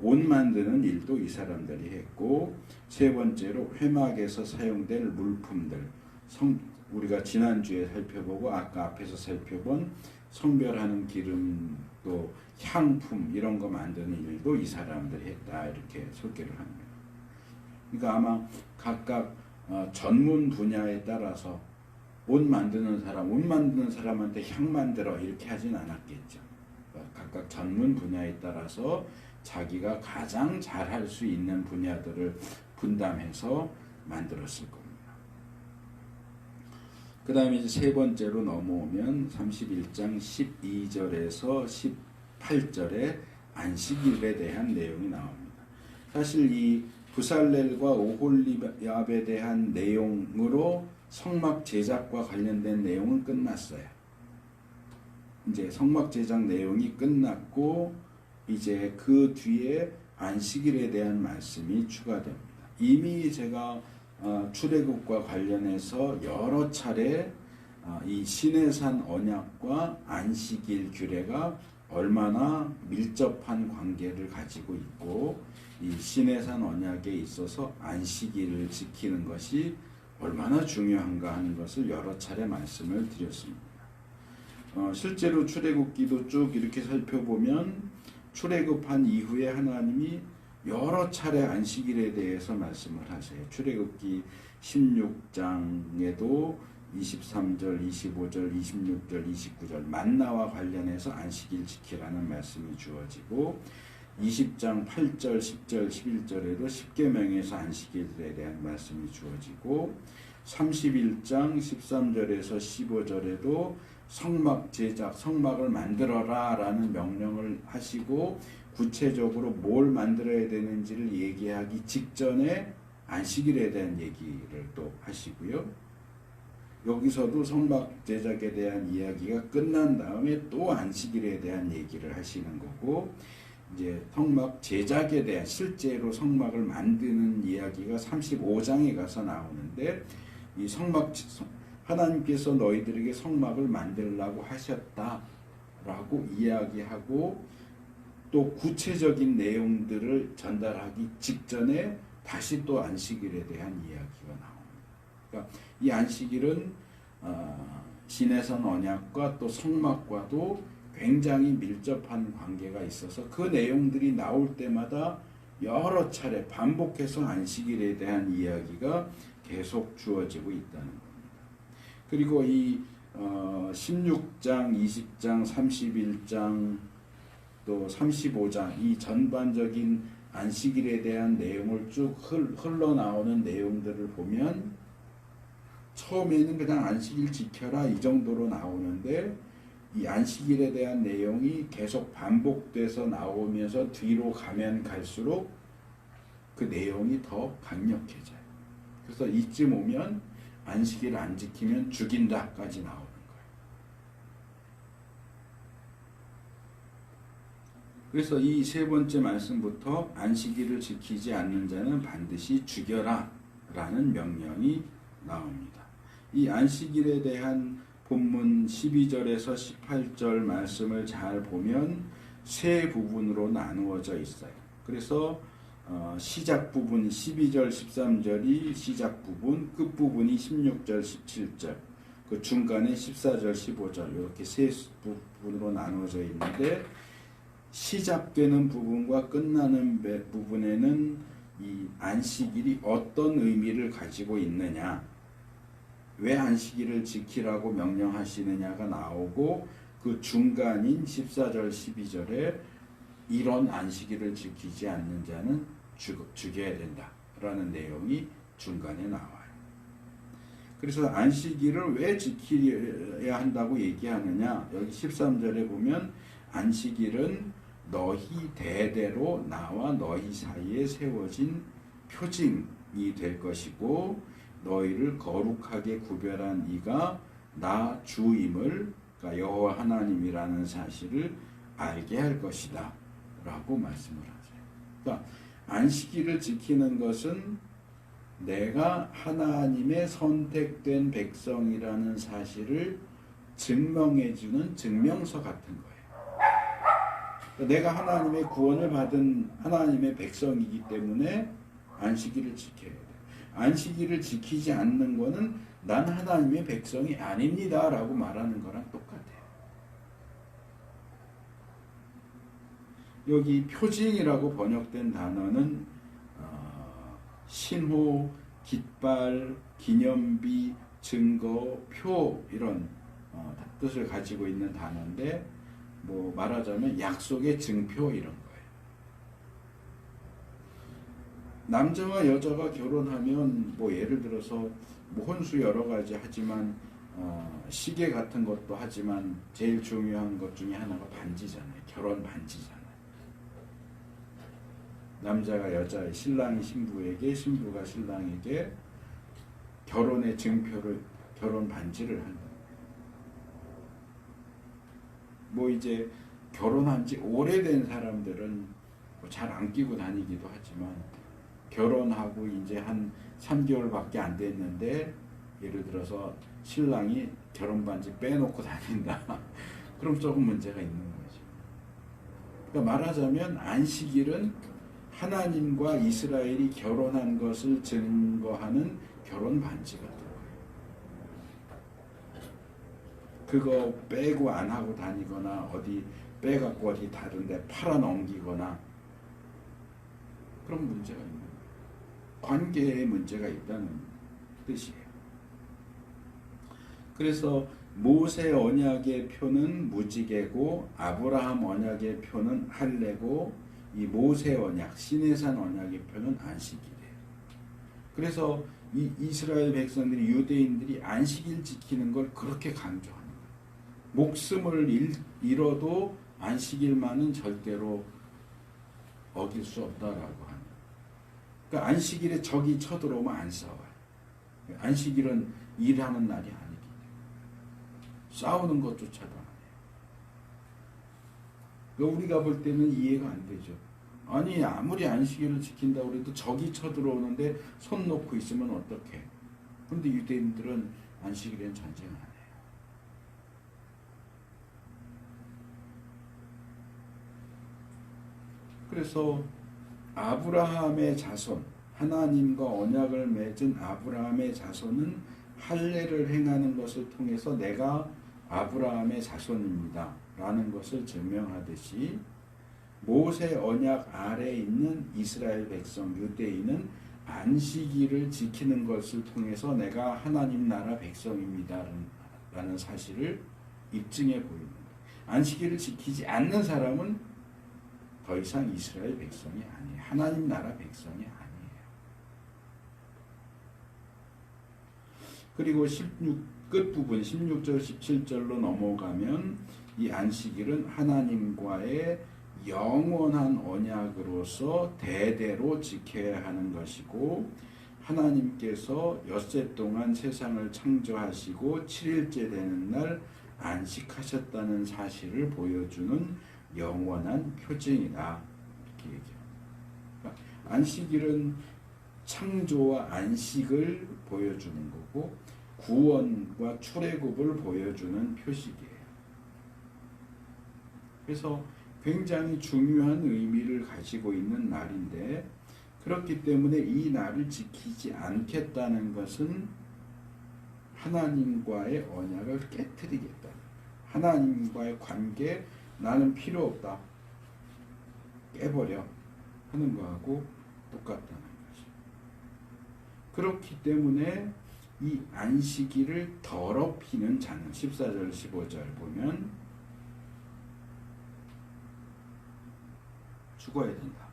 [SPEAKER 1] 옷 만드는 일도 이 사람들이 했고, 세 번째로 회막에서 사용될 물품들, 우리가 지난주에 살펴보고 아까 앞에서 살펴본 성별하는 기름 또 향품 이런 거 만드는 일도 이 사람들이 했다, 이렇게 소개를 합니다. 그러니까 아마 각각 전문 분야에 따라서 옷 만드는 사람한테 향 만들어 이렇게 하진 않았겠죠. 각각 전문 분야에 따라서 자기가 가장 잘할 수 있는 분야들을 분담해서 만들었을 겁니다. 그 다음에 이제 세 번째로 넘어오면 31장 12절에서 18절에 안식일에 대한 내용이 나옵니다. 사실 이 부살렐과 오홀리압에 대한 내용으로 성막 제작과 관련된 내용은 끝났어요. 이제 성막 제작 내용이 끝났고 이제 그 뒤에 안식일에 대한 말씀이 추가됩니다. 이미 제가 출애굽과 관련해서 여러 차례 이 시내산 언약과 안식일 규례가 얼마나 밀접한 관계를 가지고 있고, 이 시내산 언약에 있어서 안식일을 지키는 것이 얼마나 중요한가 하는 것을 여러 차례 말씀을 드렸습니다. 실제로 출애굽기도 쭉 이렇게 살펴보면 출애굽한 이후에 하나님이 여러 차례 안식일에 대해서 말씀을 하세요. 출애굽기 16장에도 23절, 25절, 26절, 29절 만나와 관련해서 안식일 지키라는 말씀이 주어지고, 20장 8절, 10절, 11절에도 십계명에서 안식일에 대한 말씀이 주어지고, 31장 13절에서 15절에도 성막 제작, 성막을 만들어라 라는 명령을 하시고, 구체적으로 뭘 만들어야 되는지를 얘기하기 직전에 안식일에 대한 얘기를 또 하시고요. 여기서도 성막 제작에 대한 이야기가 끝난 다음에 또 안식일에 대한 얘기를 하시는 거고, 이제 성막 제작에 대한 실제로 성막을 만드는 이야기가 35장에 가서 나오는데, 이 성막 하나님께서 너희들에게 성막을 만들라고 하셨다라고 이야기하고 또 구체적인 내용들을 전달하기 직전에 다시 또 안식일에 대한 이야기가 나옵니다. 그러니까 이 안식일은 시내산 언약과 또 성막과도 굉장히 밀접한 관계가 있어서 그 내용들이 나올 때마다 여러 차례 반복해서 안식일에 대한 이야기가 계속 주어지고 있다는 겁니다. 그리고 이 16장, 20장, 31장, 또 35장 이 전반적인 안식일에 대한 내용을 쭉 흘러나오는 내용들을 보면 처음에는 그냥 안식일 지켜라 이 정도로 나오는데, 이 안식일에 대한 내용이 계속 반복돼서 나오면서 뒤로 가면 갈수록 그 내용이 더 강력해져요. 그래서 이쯤 오면 안식일 안 지키면 죽인다까지 나오는 거예요. 그래서 이 세 번째 말씀부터 안식일을 지키지 않는 자는 반드시 죽여라 라는 명령이 나옵니다. 이 안식일에 대한 본문 12절에서 18절 말씀을 잘 보면 세 부분으로 나누어져 있어요. 그래서 시작 부분 12절 13절이 시작 부분, 끝 부분이 16절 17절, 그 중간에 14절 15절 이렇게 세 부분으로 나누어져 있는데, 시작되는 부분과 끝나는 부분에는 이 안식일이 어떤 의미를 가지고 있느냐, 왜 안식일을 지키라고 명령하시느냐가 나오고, 그 중간인 14절 12절에 이런 안식일을 지키지 않는 자는 죽여야 된다라는 내용이 중간에 나와요. 그래서 안식일을 왜 지켜야 한다고 얘기하느냐, 여기 13절에 보면 안식일은 너희 대대로 나와 너희 사이에 세워진 표징이 될 것이고, 너희를 거룩하게 구별한 이가 나 주임을, 그러니까 여호와 하나님이라는 사실을 알게 할 것이다 라고 말씀을 하세요. 그러니까 안식일을 지키는 것은 내가 하나님의 선택된 백성이라는 사실을 증명해주는 증명서 같은 거예요. 그러니까 내가 하나님의 구원을 받은 하나님의 백성이기 때문에 안식일을 지켜야 돼요. 안식일을 지키지 않는 거는 난 하나님의 백성이 아닙니다 라고 말하는 거랑 똑같아요. 여기 표징이라고 번역된 단어는 신호, 깃발, 기념비, 증거, 표 이런 뜻을 가지고 있는 단어인데 뭐 말하자면 약속의 증표 이런 거예요. 남자와 여자가 결혼하면 뭐 예를 들어서 뭐 혼수 여러 가지 하지만 시계 같은 것도 하지만 제일 중요한 것 중에 하나가 반지잖아요. 결혼 반지잖아요. 남자가 여자 신랑이 신부에게 신부가 신랑에게 결혼의 증표를 결혼 반지를 한다. 뭐 이제 결혼한 지 오래된 사람들은 뭐 잘 안 끼고 다니기도 하지만 결혼하고 이제 한 3개월밖에 안 됐는데 예를 들어서 신랑이 결혼 반지 빼놓고 다닌다. 그럼 조금 문제가 있는 거죠. 그러니까 말하자면 안식일은 하나님과 이스라엘이 결혼한 것을 증거하는 결혼 반지 같은 거예요. 그거 빼고 안 하고 다니거나 어디 빼갖고 어디 다른데 팔아 넘기거나 그런 문제가 있는 거예요. 관계에 문제가 있다는 뜻이에요. 그래서 모세 언약의 표는 무지개고 아브라함 언약의 표는 할례고 이 모세 언약, 시내산 언약의 표는 안식일이에요. 그래서 이 이스라엘 백성들이 유대인들이 안식일 지키는 걸 그렇게 강조하는 거예요. 목숨을 잃어도 안식일만은 절대로 어길 수 없다라고 하는 거예요. 그러니까 안식일에 적이 쳐들어오면 안 싸워요. 안식일은 일하는 날이 아니기 때문에 싸우는 것조차도 안 해요. 그러니까 우리가 볼 때는 이해가 안 되죠. 아니 아무리 안식일을 지킨다고 해도 적이 쳐들어오는데 손 놓고 있으면 어떡해. 그런데 유대인들은 안식일엔 전쟁 안 해요. 그래서 아브라함의 자손, 하나님과 언약을 맺은 아브라함의 자손은 할례를 행하는 것을 통해서 내가 아브라함의 자손입니다 라는 것을 증명하듯이 모세 언약 아래에 있는 이스라엘 백성 유대인은 안식일을 지키는 것을 통해서 내가 하나님 나라 백성입니다 라는 사실을 입증해 보이는 거예요. 안식일을 지키지 않는 사람은 더 이상 이스라엘 백성이 아니에요. 하나님 나라 백성이 아니에요. 그리고 16 끝부분 16절 17절로 넘어가면 이 안식일은 하나님과의 영원한 언약으로서 대대로 지켜야 하는 것이고 하나님께서 엿새 동안 세상을 창조하시고 7일째 되는 날 안식하셨다는 사실을 보여주는 영원한 표징이다. 이렇게 얘기해요. 그러니까 안식일은 창조와 안식을 보여주는 거고 구원과 출애굽을 보여주는 표식이에요. 그래서 굉장히 중요한 의미를 가지고 있는 날인데 그렇기 때문에 이 날을 지키지 않겠다는 것은 하나님과의 언약을 깨트리겠다. 하나님과의 관계 나는 필요 없다. 깨버려 하는 거하고 똑같다는 거죠. 그렇기 때문에 이 안식일을 더럽히는 자는 14절 15절 보면 죽어야 된다.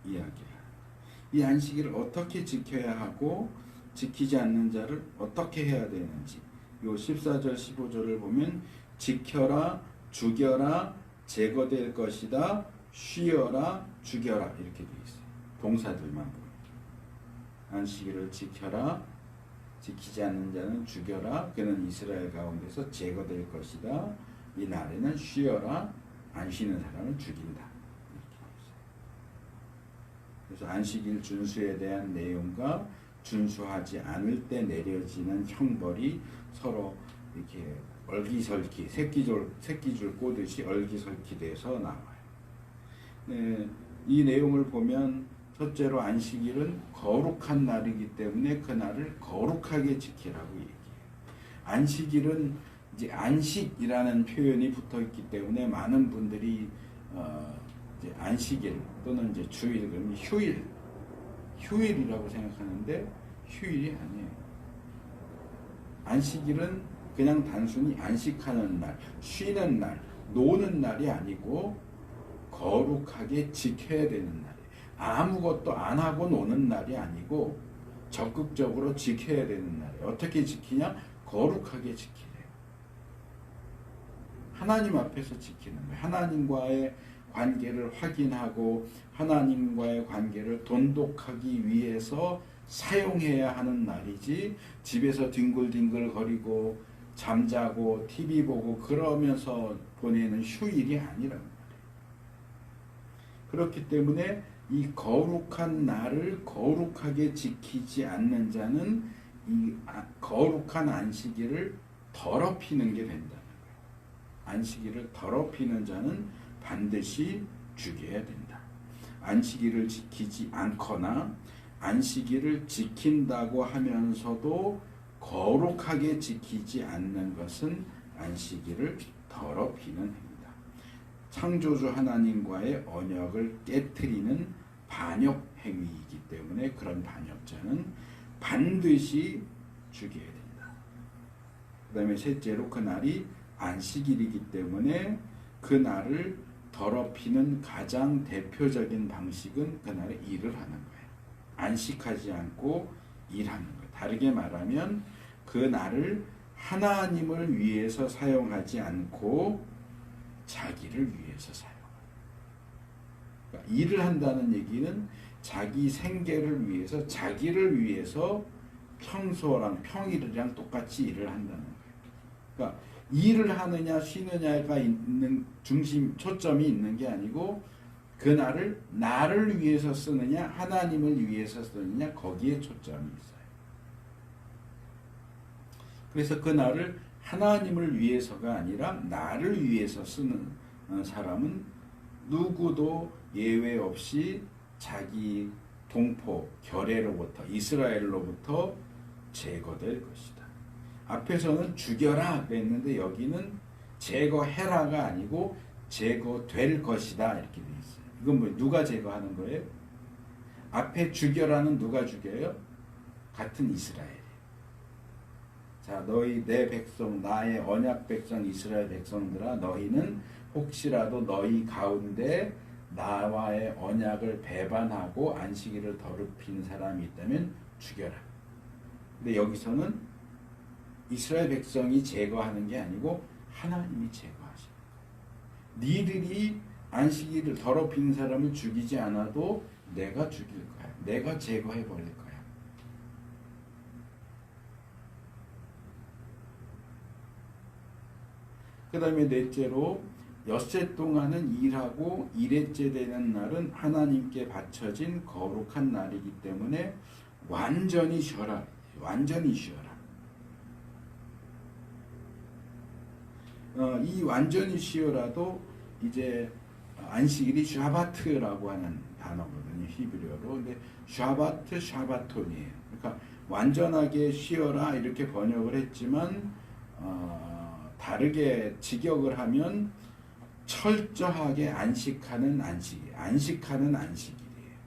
[SPEAKER 1] 이야기야. 이 안식일을 어떻게 지켜야 하고 지키지 않는 자를 어떻게 해야 되는지 요 14절 15절을 보면 지켜라 죽여라 제거될 것이다 쉬어라 죽여라 이렇게 되어 있어요. 동사들만 보면 안식일을 지켜라 지키지 않는 자는 죽여라 그는 이스라엘 가운데서 제거될 것이다 이 날에는 쉬어라 안 쉬는 사람을 죽인다. 이렇게 되어 있어요. 그래서 안식일 준수에 대한 내용과 준수하지 않을 때 내려지는 형벌이 서로 이렇게 얼기설기 새끼줄 꼬듯이 얼기설기 돼서 나와요. 네, 이 내용을 보면 첫째로 안식일은 거룩한 날이기 때문에 그 날을 거룩하게 지키라고 얘기해요. 안식일은 이제 안식이라는 표현이 붙어 있기 때문에 많은 분들이 이제 안식일 또는 이제 주일 그러면 휴일이라고 생각하는데 휴일이 아니에요. 안식일은 그냥 단순히 안식하는 날, 쉬는 날, 노는 날이 아니고 거룩하게 지켜야 되는 날이에요. 아무것도 안 하고 노는 날이 아니고 적극적으로 지켜야 되는 날이에요. 어떻게 지키냐? 거룩하게 지키래요. 하나님 앞에서 지키는 거예요. 하나님과의 관계를 확인하고 하나님과의 관계를 돈독하기 위해서 사용해야 하는 날이지 집에서 뒹굴뒹굴 거리고 잠자고 TV 보고 그러면서 보내는 휴일이 아니란 말이에요. 그렇기 때문에 이 거룩한 날을 거룩하게 지키지 않는 자는 이 거룩한 안식일을 더럽히는 게 된다는 거예요. 안식일을 더럽히는 자는 반드시 죽여야 된다. 안식일을 지키지 않거나 안식일을 지킨다고 하면서도 거룩하게 지키지 않는 것은 안식일을 더럽히는 행위다. 창조주 하나님과의 언약을 깨트리는 반역 행위이기 때문에 그런 반역자는 반드시 죽여야 된다. 그 다음에 셋째로 그날이 안식일이기 때문에 그날을 더럽히는 가장 대표적인 방식은 그날에 일을 하는 거예요. 안식하지 않고 일하는 거예요. 다르게 말하면 그날을 하나님을 위해서 사용하지 않고 자기를 위해서 사용해요. 그러니까 일을 한다는 얘기는 자기 생계를 위해서 자기를 위해서 평소랑 평일이랑 똑같이 일을 한다는 거예요. 그러니까 일을 하느냐 쉬느냐가 있는 초점이 있는 게 아니고 그날을 나를 위해서 쓰느냐 하나님을 위해서 쓰느냐 거기에 초점이 있어요. 그래서 그날을 하나님을 위해서가 아니라 나를 위해서 쓰는 사람은 누구도 예외 없이 자기 동포 결례로부터 이스라엘로부터 제거될 것이다. 앞에서는 죽여라 그랬는데 여기는 제거해라가 아니고 제거될 것이다 이렇게 돼 있어요. 이건 뭐 누가 제거하는 거예요? 앞에 죽여라는 누가 죽여요? 같은 이스라엘. 자, 너희 내 백성 나의 언약 백성 이스라엘 백성들아 너희는 혹시라도 너희 가운데 나와의 언약을 배반하고 안식일을 더럽힌 사람이 있다면 죽여라. 근데 여기서는 이스라엘 백성이 제거하는 게 아니고 하나님이 제거하시는 거예요. 니들이 안식일을 더럽힌 사람을 죽이지 않아도 내가 죽일 거야. 내가 제거해 버릴 거야. 그 다음에 넷째로 엿새 동안은 일하고 일회째 되는 날은 하나님께 바쳐진 거룩한 날이기 때문에 완전히 쉬어라. 완전히 쉬어라. 이 완전히 쉬어라도 이제 안식일이 샤바트라고 하는 단어거든요. 히브리어로. 근데 샤바트, 샤바톤이에요. 그러니까 완전하게 쉬어라 이렇게 번역을 했지만 다르게 직역을 하면 철저하게 안식하는 안식일, 안식하는 안식일이에요.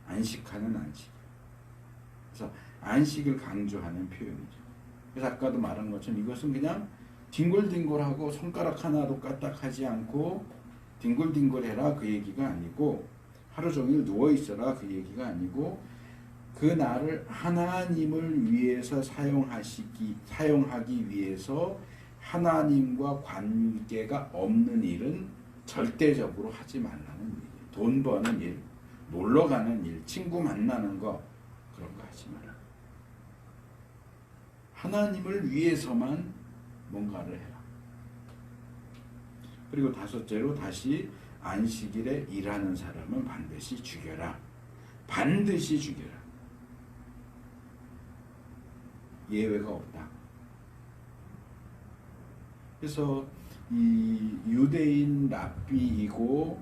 [SPEAKER 1] 안식하는 안식. 그래서 안식을 강조하는 표현이죠. 그래서 아까도 말한 것처럼 이것은 그냥 뒹굴뒹굴하고 손가락 하나도 까딱하지 않고 뒹굴뒹굴해라 그 얘기가 아니고 하루 종일 누워있어라 그 얘기가 아니고 그 날을 하나님을 위해서 사용하기 위해서 하나님과 관계가 없는 일은 절대적으로 하지 말라는 얘기예요. 돈 버는 일, 놀러 가는 일, 친구 만나는 거 그런 거 하지 마라. 하나님을 위해서만 뭔가를 해라. 그리고 다섯째로 다시 안식일에 일하는 사람은 반드시 죽여라. 반드시 죽여라. 예외가 없다. 그래서 이 유대인 랍비이고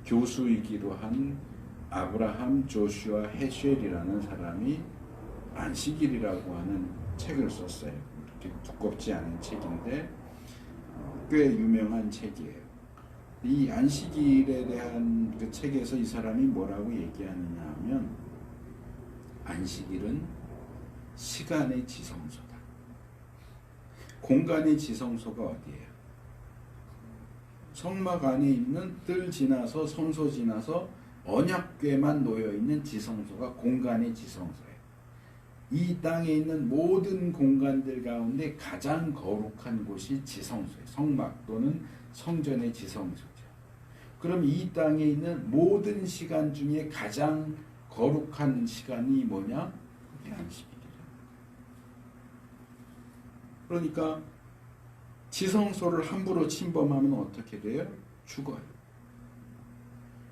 [SPEAKER 1] 교수이기도 한 아브라함 조슈아 헤쉘이라는 사람이 안식일이라고 하는 책을 썼어요. 그렇게 두껍지 않은 책인데 꽤 유명한 책이에요. 이 안식일에 대한 그 책에서 이 사람이 뭐라고 얘기하느냐 하면 안식일은 시간의 지성소다. 공간의 지성소가 어디예요? 성막 안에 있는 뜰 지나서 성소 지나서 언약궤만 놓여있는 지성소가 공간의 지성소예요. 이 땅에 있는 모든 공간들 가운데 가장 거룩한 곳이 지성소예요. 성막 또는 성전의 지성소죠. 그럼 이 땅에 있는 모든 시간 중에 가장 거룩한 시간이 뭐냐? 그게 안식일이라. 그러니까 지성소를 함부로 침범하면 어떻게 돼요? 죽어요.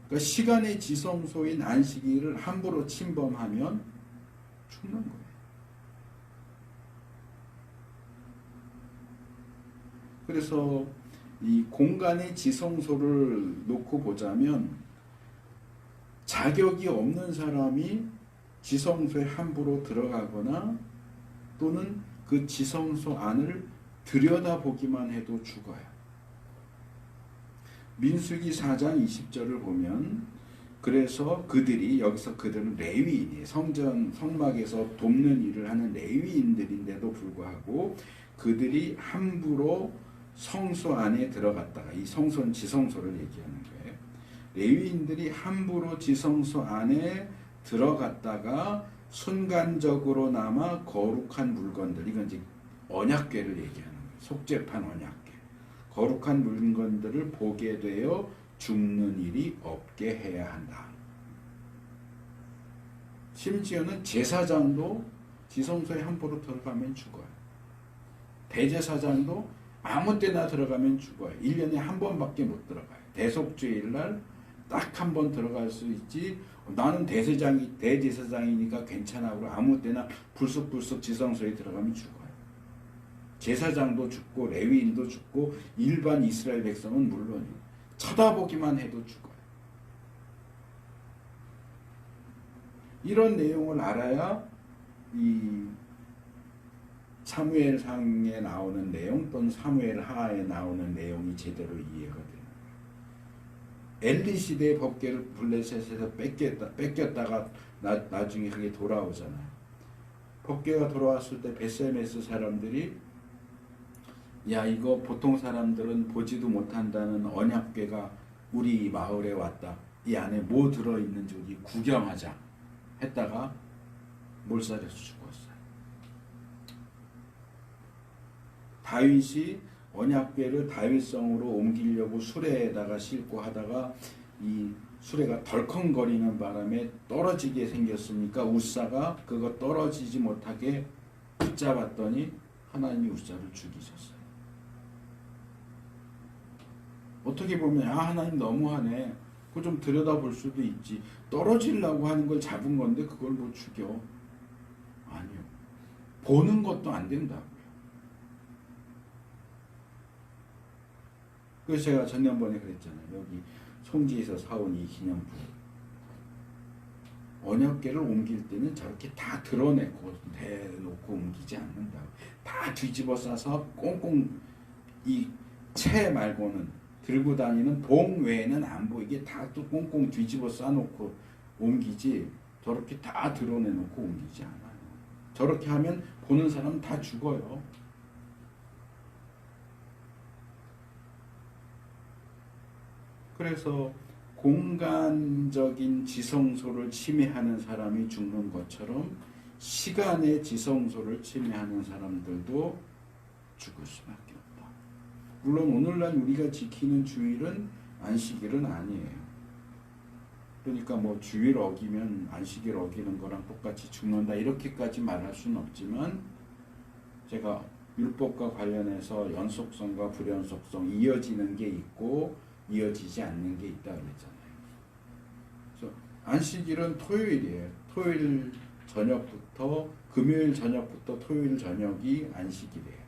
[SPEAKER 1] 그러니까 시간의 지성소인 안식일을 함부로 침범하면 죽는 거예요. 그래서 이 공간의 지성소를 놓고 보자면 자격이 없는 사람이 지성소에 함부로 들어가거나 또는 그 지성소 안을 들여다보기만 해도 죽어요. 민수기 4장 20절을 보면 그래서 그들이 여기서 그들은 레위인이에요. 성막에서 돕는 일을 하는 레위인들인데도 불구하고 그들이 함부로 성소 안에 들어갔다가 이 성소는 지성소를 얘기하는 거예요. 레위인들이 함부로 지성소 안에 들어갔다가 순간적으로 남아 거룩한 물건들, 이건 이제 언약궤를 얘기하는 거예요. 속죄판 언약궤. 거룩한 물건들을 보게 되어 죽는 일이 없게 해야 한다. 심지어는 제사장도 지성소에 함부로 들어가면 죽어요. 대제사장도 아무 때나 들어가면 죽어요. 1년에 한 번밖에 못 들어가요. 대속죄일 날 딱 한 번 들어갈 수 있지. 나는 대제사장이니까 괜찮아. 그러고 아무 때나 불쑥불쑥 지성소에 들어가면 죽어요. 제사장도 죽고 레위인도 죽고 일반 이스라엘 백성은 물론이고 쳐다보기만 해도 죽어요. 이런 내용을 알아야 이 사무엘상에 나오는 내용 또는 사무엘하에 나오는 내용이 제대로 이해가 돼요. 엘리 시대의 법궤를 블레셋에서 뺏겼다가 나중에 그게 돌아오잖아요. 법궤가 돌아왔을 때 베세메스 사람들이 야 이거 보통 사람들은 보지도 못한다는 언약궤가 우리 마을에 왔다. 이 안에 뭐 들어있는지 우리 구경하자 했다가 몰살해서 죽었어요. 다윗이 언약궤를 다윗성으로 옮기려고 수레에다가 싣고 하다가 이 수레가 덜컹거리는 바람에 떨어지게 생겼으니까 우사가 그거 떨어지지 못하게 붙잡았더니 하나님이 우사를 죽이셨어요. 어떻게 보면 하나님 너무하네. 그거 좀 들여다볼 수도 있지. 떨어지려고 하는 걸 잡은 건데 그걸 뭐 죽여? 아니요. 보는 것도 안 된다고요. 그래서 제가 지난번에 그랬잖아요. 여기 송지에서 사온 이 기념품. 언약궤를 옮길 때는 저렇게 다 드러내고 대놓고 옮기지 않는다고. 다 뒤집어 싸서 꽁꽁 이 채 말고는 들고 다니는 봉 외에는 안 보이게 다 또 꽁꽁 뒤집어 싸놓고 옮기지 저렇게 다 드러내놓고 옮기지 않아요. 저렇게 하면 보는 사람은 다 죽어요. 그래서 공간적인 지성소를 침해하는 사람이 죽는 것처럼 시간의 지성소를 침해하는 사람들도 죽을 수밖에 없다. 물론 오늘날 우리가 지키는 주일은 안식일은 아니에요. 그러니까 뭐 주일 어기면 안식일 어기는 거랑 똑같이 죽는다 이렇게까지 말할 수는 없지만 제가 율법과 관련해서 연속성과 불연속성 이어지는 게 있고 이어지지 않는 게 있다 그랬잖아요. 그래서 안식일은 토요일이에요. 토요일 저녁부터 금요일 저녁부터 토요일 저녁이 안식일이에요.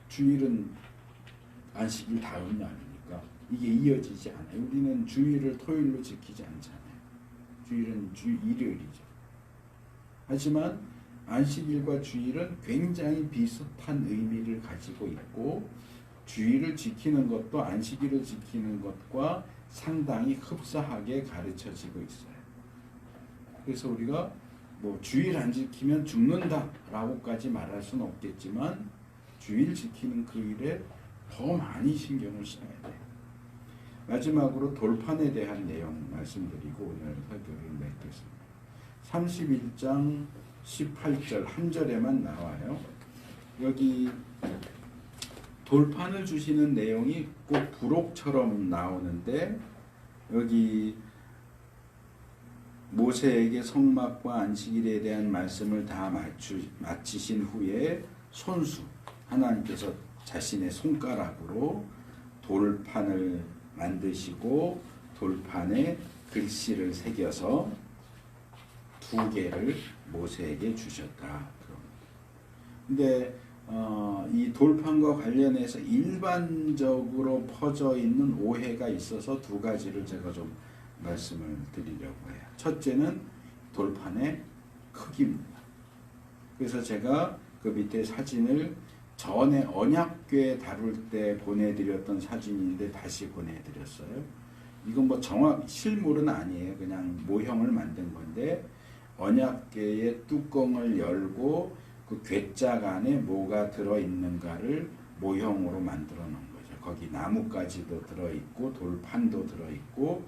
[SPEAKER 1] 주일은 안식일 다음 날이니까 이게 이어지지 않아요. 우리는 주일을 토요일로 지키지 않잖아요. 주일은 일요일이죠. 하지만 안식일과 주일은 굉장히 비슷한 의미를 가지고 있고 주일을 지키는 것도 안식일을 지키는 것과 상당히 흡사하게 가르쳐지고 있어요. 그래서 우리가 뭐 주일 안 지키면 죽는다라고까지 말할 수는 없겠지만 주일 지키는 그 일에 더 많이 신경을 써야 돼요. 마지막으로 돌판에 대한 내용 말씀드리고 오늘 설교를 맺겠습니다. 31장 18절 한 절에만 나와요. 여기 돌판을 주시는 내용이 꼭 부록처럼 나오는데 여기 모세에게 성막과 안식일에 대한 말씀을 다 마치신 후에 손수 하나님께서 자신의 손가락으로 돌판을 만드시고 돌판에 글씨를 새겨서 2개를 모세에게 주셨다. 근데 이 돌판과 관련해서 일반적으로 퍼져 있는 오해가 있어서 2가지를 제가 좀 말씀을 드리려고 해요. 첫째는 돌판의 크기입니다. 그래서 제가 그 밑에 사진을 전에 언약궤 다룰 때 보내드렸던 사진인데 다시 보내드렸어요. 이건 뭐 실물은 아니에요. 그냥 모형을 만든 건데 언약궤의 뚜껑을 열고 그 궤짝 안에 뭐가 들어있는가를 모형으로 만들어 놓은 거죠. 거기 나뭇가지도 들어있고 돌판도 들어있고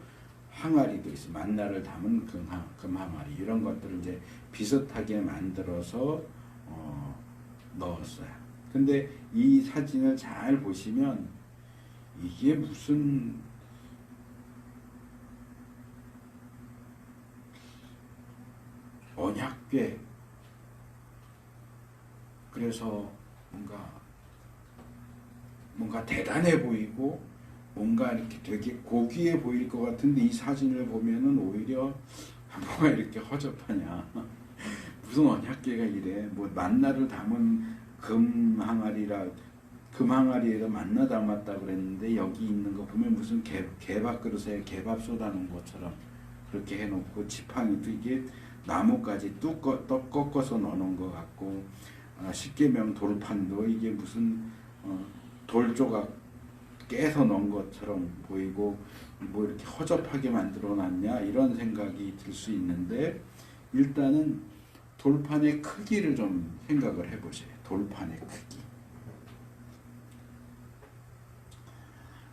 [SPEAKER 1] 항아리도 있어요. 만나를 담은 금항아리 이런 것들을 이제 비슷하게 만들어서 넣었어요. 근데 이 사진을 잘 보시면 이게 무슨 언약궤 그래서 뭔가 대단해 보이고 뭔가 이렇게 되게 고귀해 보일 것 같은데 이 사진을 보면은 오히려 뭐가 이렇게 허접하냐 무슨 언약궤가 이래 뭐 만나를 담은 금항아리에다 만나 담았다 그랬는데 여기 있는 거 보면 무슨 개밥 그릇에 개밥 쏟아놓은 것처럼 그렇게 해놓고 지팡이도 이게 나뭇가지 떡 꺾어서 넣어놓은 것 같고 십계명 돌판도 이게 무슨 돌조각 깨서 넣은 것처럼 보이고 뭐 이렇게 허접하게 만들어 놨냐 이런 생각이 들 수 있는데 일단은 돌판의 크기를 좀 생각을 해보세요. 돌판의 크기.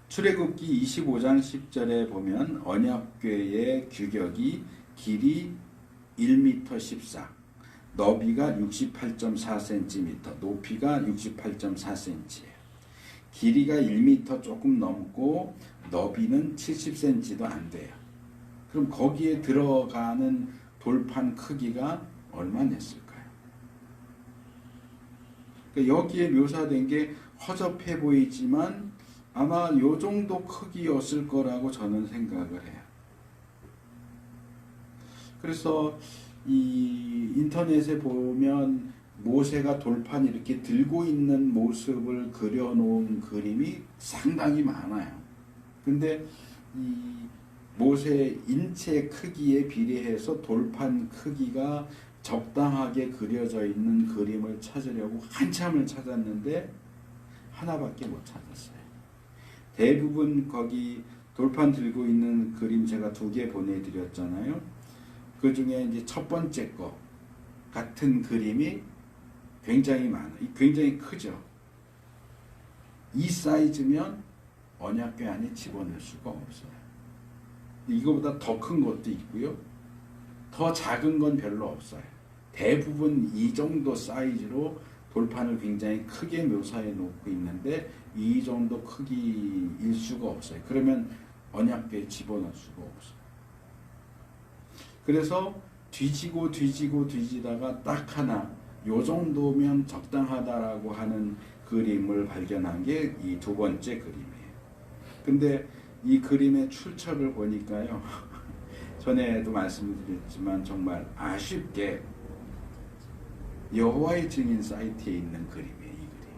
[SPEAKER 1] 출애굽기 25장 10절에 보면 언약궤의 규격이 길이 1m 14, 너비가 68.4cm, 높이가 68.4cm예요. 길이가 1m 조금 넘고 너비는 70cm도 안 돼요. 그럼 거기에 들어가는 돌판 크기가 얼마 냈을까요? 그러니까 여기에 묘사된 게 허접해 보이지만 아마 요 정도 크기였을 거라고 저는 생각을 해요. 그래서 이 인터넷에 보면 모세가 돌판 이렇게 들고 있는 모습을 그려놓은 그림이 상당히 많아요. 근데 이 모세 인체 크기에 비례해서 돌판 크기가 적당하게 그려져 있는 그림을 찾으려고 한참을 찾았는데 하나밖에 못 찾았어요. 대부분 거기 돌판 들고 있는 그림 제가 2개 보내드렸잖아요. 그 중에 이제 첫 번째 거 같은 그림이 굉장히 많아요. 굉장히 크죠. 이 사이즈면 언약궤 안에 집어넣을 수가 없어요. 이거보다 더 큰 것도 있고요. 더 작은 건 별로 없어요. 대부분 이 정도 사이즈로 돌판을 굉장히 크게 묘사해 놓고 있는데 이 정도 크기일 수가 없어요. 그러면 언약궤에 집어넣을 수가 없어요. 그래서 뒤지다가 딱 하나 요 정도면 적당하다라고 하는 그림을 발견한 게 이 두 번째 그림이에요. 근데 이 그림의 출처를 보니까요. 전에도 말씀드렸지만 정말 아쉽게 여호와의 증인 사이트에 있는 그림이에요. 이 그림.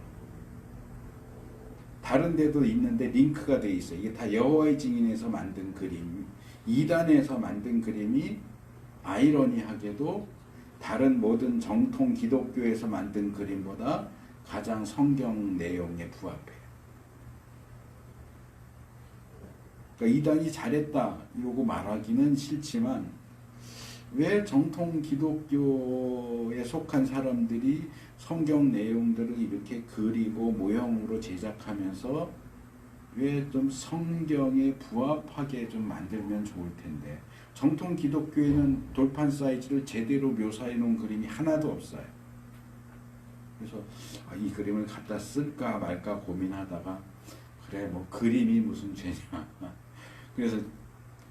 [SPEAKER 1] 다른 데도 있는데 링크가 돼 있어요. 이게 다 여호와의 증인에서 만든 그림. 2단에서 만든 그림이 아이러니하게도 다른 모든 정통 기독교에서 만든 그림보다 가장 성경 내용에 부합해요. 그러니까 2단이 잘했다 이러고 말하기는 싫지만 왜 정통 기독교에 속한 사람들이 성경 내용들을 이렇게 그리고 모형으로 제작하면서 왜 좀 성경에 부합하게 좀 만들면 좋을 텐데, 정통 기독교에는 돌판 사이즈를 제대로 묘사해 놓은 그림이 하나도 없어요. 그래서 이 그림을 갖다 쓸까 말까 고민하다가 그래 뭐 그림이 무슨 죄냐 그래서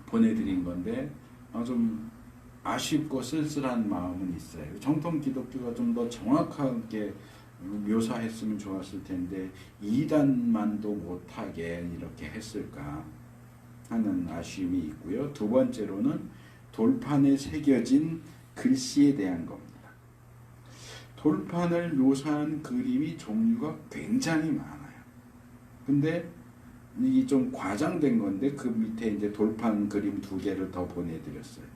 [SPEAKER 1] 보내드린 건데 좀 아쉽고 쓸쓸한 마음은 있어요. 정통 기독교가 좀 더 정확하게 묘사했으면 좋았을 텐데 2단만도 못하게 이렇게 했을까 하는 아쉬움이 있고요. 두 번째로는 돌판에 새겨진 글씨에 대한 겁니다. 돌판을 묘사한 그림이 종류가 굉장히 많아요. 근데 이게 좀 과장된 건데 그 밑에 이제 돌판 그림 2개를 더 보내드렸어요.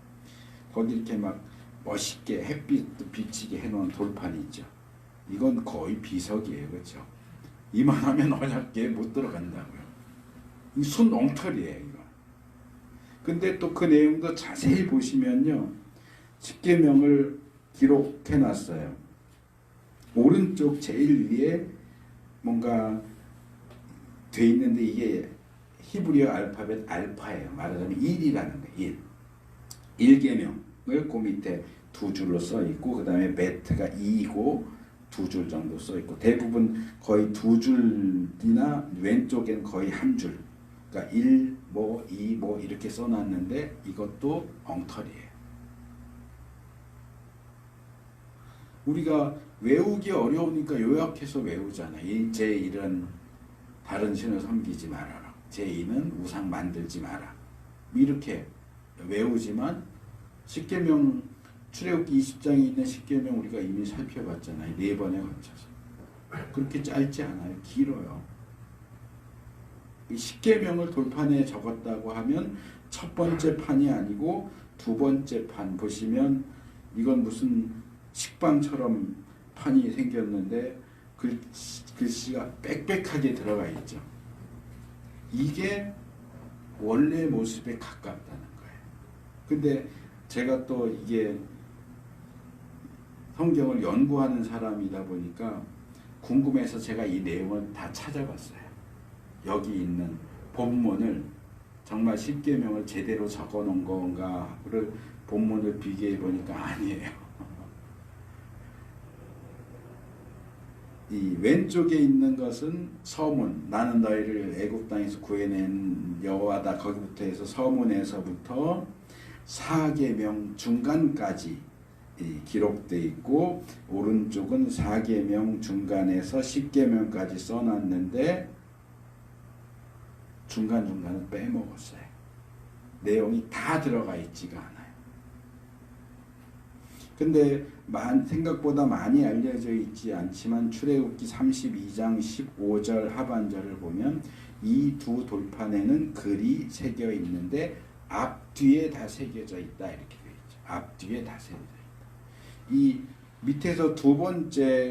[SPEAKER 1] 거기 이렇게 막 멋있게 햇빛 비치게 해놓은 돌판이 있죠. 이건 거의 비석이에요. 그렇죠? 이만하면 어렵게 못 들어간다고요. 이 손 엉터리예요. 이거. 근데 또 그 내용도 자세히 보시면요. 십계명을 기록해놨어요. 오른쪽 제일 위에 뭔가 돼 있는데 이게 히브리어 알파벳 알파예요. 말하자면 1이라는 거예요. 1. 1계명을 그 밑에 2줄로 써 있고 그 다음에 베트가 2이고 2줄 정도 써 있고 대부분 거의 2줄이나 왼쪽엔 거의 1줄. 그러니까 1, 뭐 2, 뭐 이렇게 써놨는데 이것도 엉터리예요. 우리가 외우기 어려우니까 요약해서 외우잖아요. 제1은 다른 신을 섬기지 말아라. 제2는 우상 만들지 마라. 이렇게 외우지만 십계명 출애굽기 20장에 있는 십계명 우리가 이미 살펴봤잖아요. 4번에 걸쳐서. 그렇게 짧지 않아요. 길어요. 이 십계명을 돌판에 적었다고 하면 첫 번째 판이 아니고 두 번째 판 보시면 이건 무슨 식빵처럼 판이 생겼는데 글씨가 빽빽하게 들어가 있죠. 이게 원래 모습에 가깝다는 거예요. 근데 제가 또 이게 성경을 연구하는 사람이다 보니까 궁금해서 제가 이 내용을 다 찾아봤어요. 여기 있는 본문을 정말 십계명을 제대로 적어 놓은 건가를 본문을 비교해 보니까 아니에요. 이 왼쪽에 있는 것은 서문, 나는 너희를 애굽 땅에서 구해낸 여호와다. 거기부터 해서 서문에서부터 사계명 중간까지 기록되어 있고 오른쪽은 사계명 중간에서 십계명까지 써놨는데 중간중간은 빼먹었어요. 내용이 다 들어가 있지가 않아요. 근데 생각보다 많이 알려져 있지 않지만 출애굽기 32장 15절 하반절을 보면 이 두 돌판에는 글이 새겨 있는데 앞뒤에 다 새겨져 있다 이렇게 되어 있죠. 앞뒤에 다 새겨져 있다. 이 밑에서 두 번째는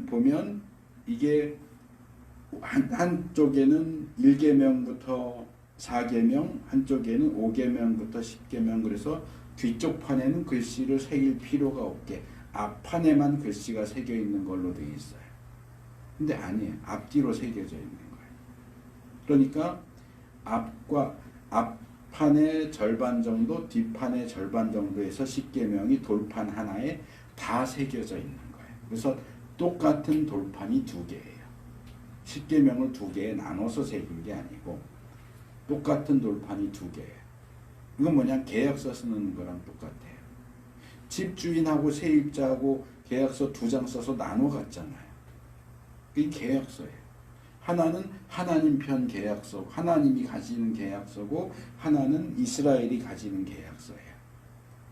[SPEAKER 1] 보면 이게 한쪽에는 1계명부터 4계명, 한쪽에는 5계명부터 10계명, 그래서 뒤쪽 판에는 글씨를 새길 필요가 없게 앞판에만 글씨가 새겨 있는 걸로 되어 있어요. 근데 아니에요. 앞뒤로 새겨져 있는 거예요. 그러니까 앞판의 절반 정도, 뒷판의 절반 정도에서 십계명이 돌판 하나에 다 새겨져 있는 거예요. 그래서 똑같은 돌판이 2개예요. 십계명을 2개에 나눠서 새긴 게 아니고 똑같은 돌판이 2개예요. 이건 뭐냐? 계약서 쓰는 거랑 똑같아요. 집주인하고 세입자하고 계약서 2장 써서 나눠 갔잖아요. 그게 계약서예요. 하나는 하나님 편 계약서, 하나님이 가지는 계약서고 하나는 이스라엘이 가지는 계약서예요.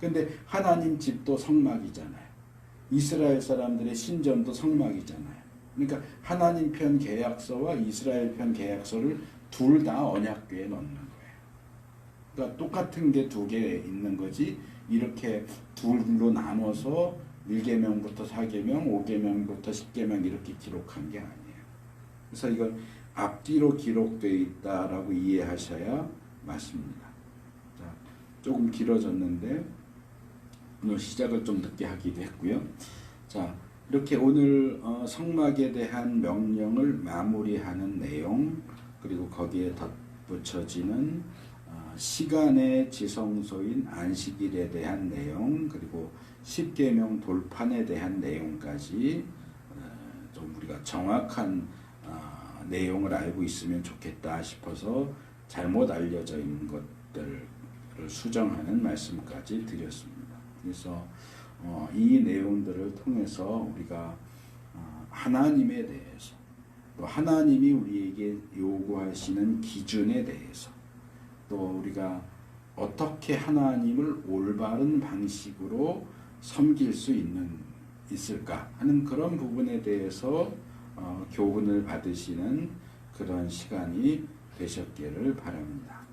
[SPEAKER 1] 근데 하나님 집도 성막이잖아요. 이스라엘 사람들의 신전도 성막이잖아요. 그러니까 하나님 편 계약서와 이스라엘 편 계약서를 둘 다 언약궤에 넣는 거예요. 그러니까 똑같은 게 2개 있는 거지 이렇게 둘로 나눠서 1계명부터 4계명, 5계명부터 10계명 이렇게 기록한 게 아니에요. 그래서 이건 앞뒤로 기록되어 있다라고 이해하셔야 맞습니다. 자, 조금 길어졌는데 오늘 시작을 좀 늦게 하기도 했고요. 자, 이렇게 오늘 성막에 대한 명령을 마무리하는 내용, 그리고 거기에 덧붙여지는 시간의 지성소인 안식일에 대한 내용, 그리고 10계명 돌판에 대한 내용까지 좀 우리가 정확한 내용을 알고 있으면 좋겠다 싶어서 잘못 알려져 있는 것들을 수정하는 말씀까지 드렸습니다. 그래서 이 내용들을 통해서 우리가 하나님에 대해서 또 하나님이 우리에게 요구하시는 기준에 대해서 또 우리가 어떻게 하나님을 올바른 방식으로 섬길 수 있을까 하는 그런 부분에 대해서 교훈을 받으시는 그런 시간이 되셨기를 바랍니다.